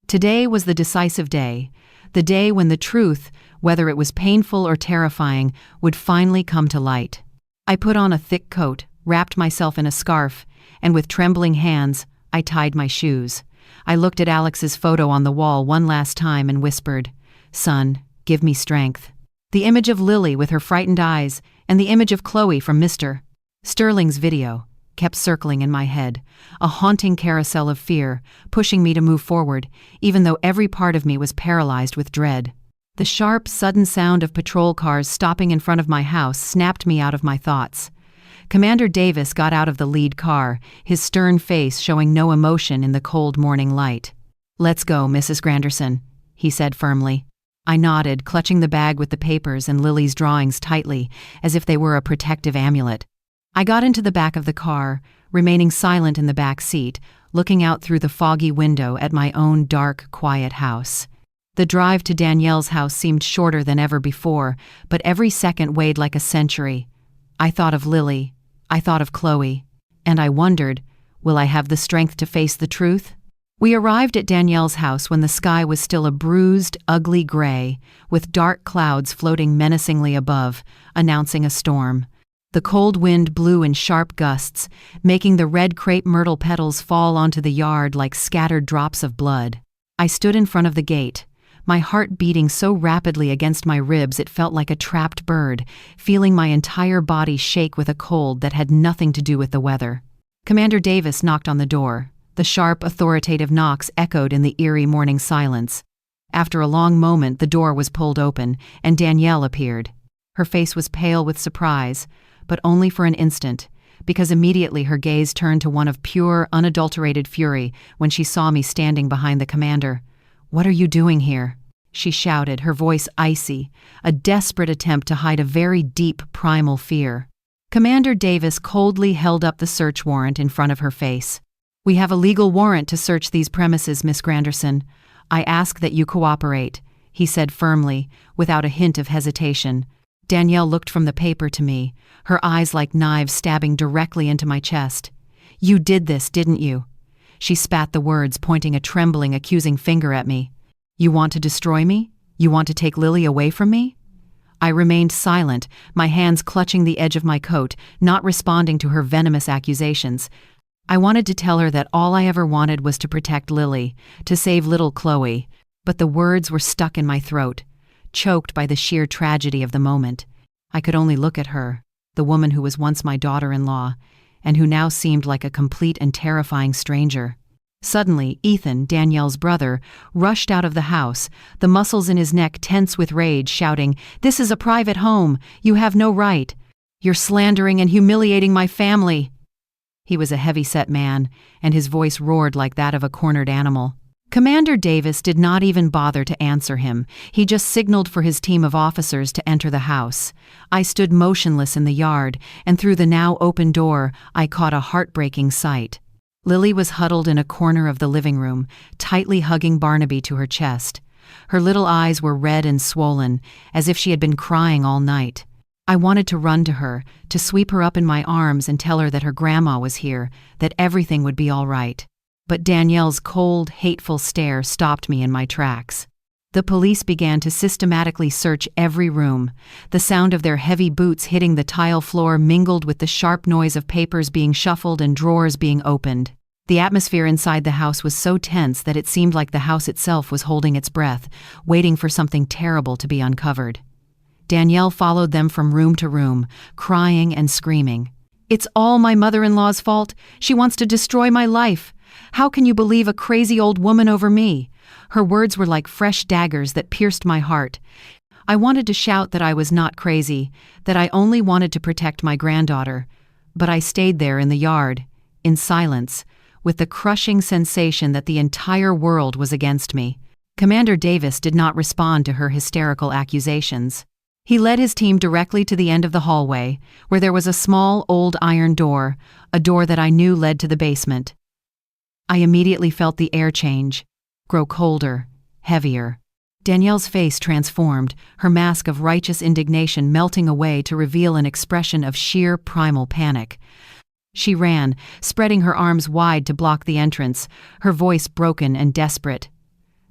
Today was the decisive day, the day when the truth, whether it was painful or terrifying, would finally come to light. I put on a thick coat, wrapped myself in a scarf, and with trembling hands, I tied my shoes. I looked at Alex's photo on the wall one last time and whispered, "Son, give me strength." The image of Lily with her frightened eyes and the image of Khloe from Mr. Sterling's video kept circling in my head, a haunting carousel of fear, pushing me to move forward, even though every part of me was paralyzed with dread. The sharp, sudden sound of patrol cars stopping in front of my house snapped me out of my thoughts. Commander Davis got out of the lead car, his stern face showing no emotion in the cold morning light. "Let's go, Mrs. Granderson," he said firmly. I nodded, clutching the bag with the papers and Lily's drawings tightly, as if they were a protective amulet. I got into the back of the car, remaining silent in the back seat, looking out through the foggy window at my own dark, quiet house. The drive to Danielle's house seemed shorter than ever before, but every second weighed like a century. I thought of Lily, I thought of Khloe, and I wondered, will I have the strength to face the truth? We arrived at Danielle's house when the sky was still a bruised, ugly gray, with dark clouds floating menacingly above, announcing a storm. The cold wind blew in sharp gusts, making the red crepe myrtle petals fall onto the yard like scattered drops of blood. I stood in front of the gate, my heart beating so rapidly against my ribs it felt like a trapped bird, feeling my entire body shake with a cold that had nothing to do with the weather. Commander Davis knocked on the door. The sharp, authoritative knocks echoed in the eerie morning silence. After a long moment, the door was pulled open, and Danielle appeared. Her face was pale with surprise, but only for an instant, because immediately her gaze turned to one of pure, unadulterated fury when she saw me standing behind the commander. "What are you doing here?" she shouted, her voice icy, a desperate attempt to hide a very deep, primal fear. Commander Davis coldly held up the search warrant in front of her face. "We have a legal warrant to search these premises, Miss Granderson. I ask that you cooperate," he said firmly, without a hint of hesitation. Danielle looked from the paper to me, her eyes like knives stabbing directly into my chest. "You did this, didn't you?" She spat the words, pointing a trembling, accusing finger at me. "You want to destroy me? You want to take Lily away from me?" I remained silent, my hands clutching the edge of my coat, not responding to her venomous accusations. I wanted to tell her that all I ever wanted was to protect Lily, to save little Khloe, but the words were stuck in my throat, choked by the sheer tragedy of the moment. I could only look at her, the woman who was once my daughter-in-law, and who now seemed like a complete and terrifying stranger. Suddenly, Ethan, Danielle's brother, rushed out of the house, the muscles in his neck tense with rage, shouting, "This is a private home. You have no right. You're slandering and humiliating my family." He was a heavy-set man, and his voice roared like that of a cornered animal. Commander Davis did not even bother to answer him. He just signaled for his team of officers to enter the house. I stood motionless in the yard, and through the now open door, I caught a heartbreaking sight. Lily was huddled in a corner of the living room, tightly hugging Barnaby to her chest. Her little eyes were red and swollen, as if she had been crying all night. I wanted to run to her, to sweep her up in my arms and tell her that her grandma was here, that everything would be all right. But Danielle's cold, hateful stare stopped me in my tracks. The police began to systematically search every room. The sound of their heavy boots hitting the tile floor mingled with the sharp noise of papers being shuffled and drawers being opened. The atmosphere inside the house was so tense that it seemed like the house itself was holding its breath, waiting for something terrible to be uncovered. Danielle followed them from room to room, crying and screaming. "It's all my mother-in-law's fault. She wants to destroy my life. How can you believe a crazy old woman over me?" Her words were like fresh daggers that pierced my heart. I wanted to shout that I was not crazy, that I only wanted to protect my granddaughter. But I stayed there in the yard, in silence, with the crushing sensation that the entire world was against me. Commander Davis did not respond to her hysterical accusations. He led his team directly to the end of the hallway, where there was a small old iron door, a door that I knew led to the basement. I immediately felt the air change, grow colder, heavier. Danielle's face transformed, her mask of righteous indignation melting away to reveal an expression of sheer primal panic. She ran, spreading her arms wide to block the entrance, her voice broken and desperate.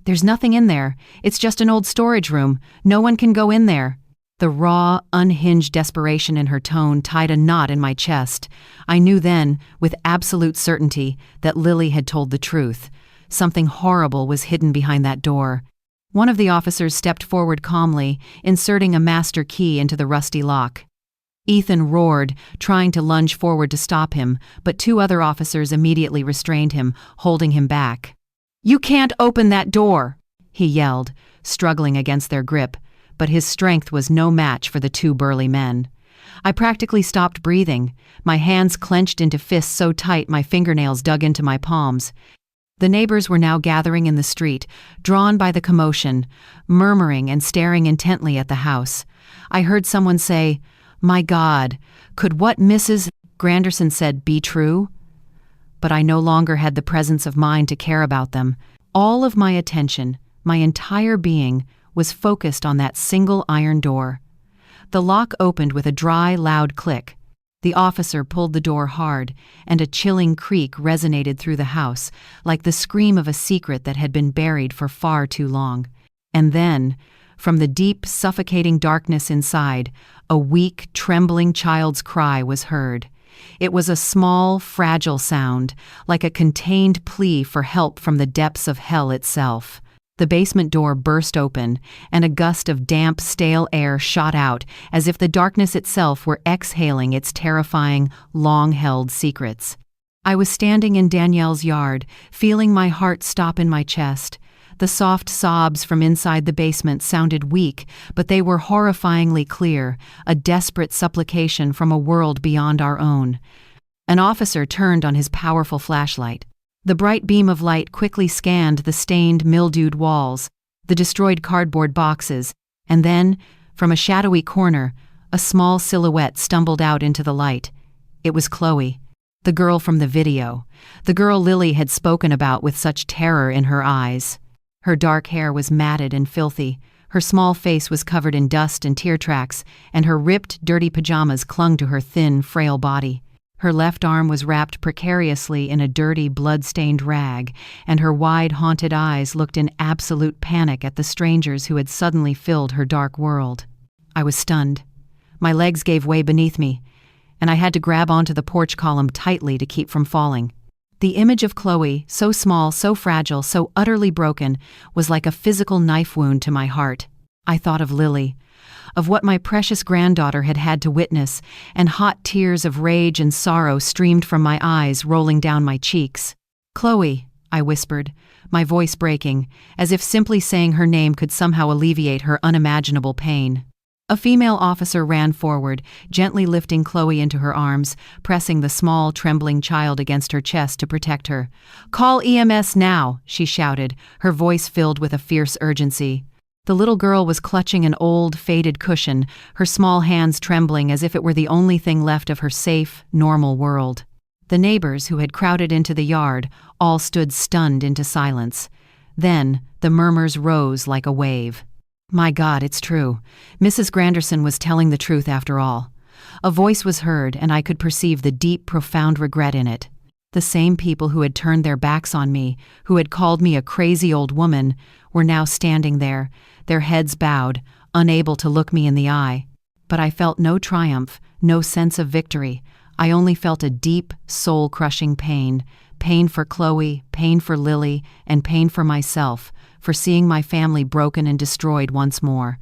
"There's nothing in there. It's just an old storage room. No one can go in there." The raw, unhinged desperation in her tone tied a knot in my chest. I knew then, with absolute certainty, that Lily had told the truth. Something horrible was hidden behind that door. One of the officers stepped forward calmly, inserting a master key into the rusty lock. Ethan roared, trying to lunge forward to stop him, but two other officers immediately restrained him, holding him back. "You can't open that door!" he yelled, struggling against their grip, but his strength was no match for the two burly men. I practically stopped breathing, my hands clenched into fists so tight my fingernails dug into my palms. The neighbors were now gathering in the street, drawn by the commotion, murmuring and staring intently at the house. I heard someone say, "My God, could what Mrs. Granderson said be true?" But I no longer had the presence of mind to care about them. All of my attention, my entire being, was focused on that single iron door. The lock opened with a dry, loud click. The officer pulled the door hard, and a chilling creak resonated through the house, like the scream of a secret that had been buried for far too long. And then, from the deep, suffocating darkness inside, a weak, trembling child's cry was heard. It was a small, fragile sound, like a contained plea for help from the depths of hell itself. The basement door burst open, and a gust of damp, stale air shot out, as if the darkness itself were exhaling its terrifying, long-held secrets. I was standing in Danielle's yard, feeling my heart stop in my chest. The soft sobs from inside the basement sounded weak, but they were horrifyingly clear, a desperate supplication from a world beyond our own. An officer turned on his powerful flashlight. The bright beam of light quickly scanned the stained, mildewed walls, the destroyed cardboard boxes, and then, from a shadowy corner, a small silhouette stumbled out into the light. It was Khloe, the girl from the video, the girl Lily had spoken about with such terror in her eyes. Her dark hair was matted and filthy, her small face was covered in dust and tear tracks, and her ripped, dirty pajamas clung to her thin, frail body. Her left arm was wrapped precariously in a dirty, blood-stained rag, and her wide, haunted eyes looked in absolute panic at the strangers who had suddenly filled her dark world. I was stunned. My legs gave way beneath me, and I had to grab onto the porch column tightly to keep from falling. The image of Khloe, so small, so fragile, so utterly broken, was like a physical knife wound to my heart. I thought of Lily, of what my precious granddaughter had had to witness, and hot tears of rage and sorrow streamed from my eyes, rolling down my cheeks. "Khloe," I whispered, my voice breaking, as if simply saying her name could somehow alleviate her unimaginable pain. A female officer ran forward, gently lifting Khloe into her arms, pressing the small, trembling child against her chest to protect her. "Call EMS now," she shouted, her voice filled with a fierce urgency. The little girl was clutching an old, faded cushion, her small hands trembling as if it were the only thing left of her safe, normal world. The neighbors, who had crowded into the yard, all stood stunned into silence. Then, the murmurs rose like a wave. My God, it's true. Mrs. Granderson was telling the truth after all. A voice was heard, and I could perceive the deep, profound regret in it. The same people who had turned their backs on me, who had called me a crazy old woman, were now standing there, their heads bowed, unable to look me in the eye. But I felt no triumph, no sense of victory. I only felt a deep, soul-crushing pain. Pain for Khloe, pain for Lily, and pain for myself, for seeing my family broken and destroyed once more.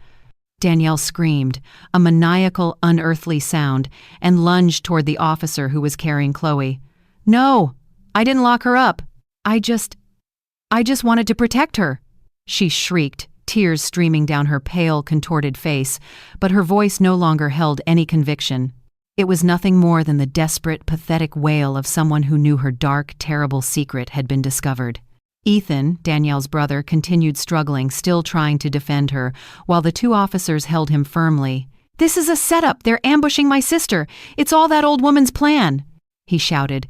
Danielle screamed, a maniacal, unearthly sound, and lunged toward the officer who was carrying Khloe. "No! I didn't lock her up!" I just wanted to protect her," she shrieked, tears streaming down her pale, contorted face, but her voice no longer held any conviction. It was nothing more than the desperate, pathetic wail of someone who knew her dark, terrible secret had been discovered. Ethan, Danielle's brother, continued struggling, still trying to defend her, while the two officers held him firmly. "This is a setup! They're ambushing my sister! It's all that old woman's plan!" he shouted,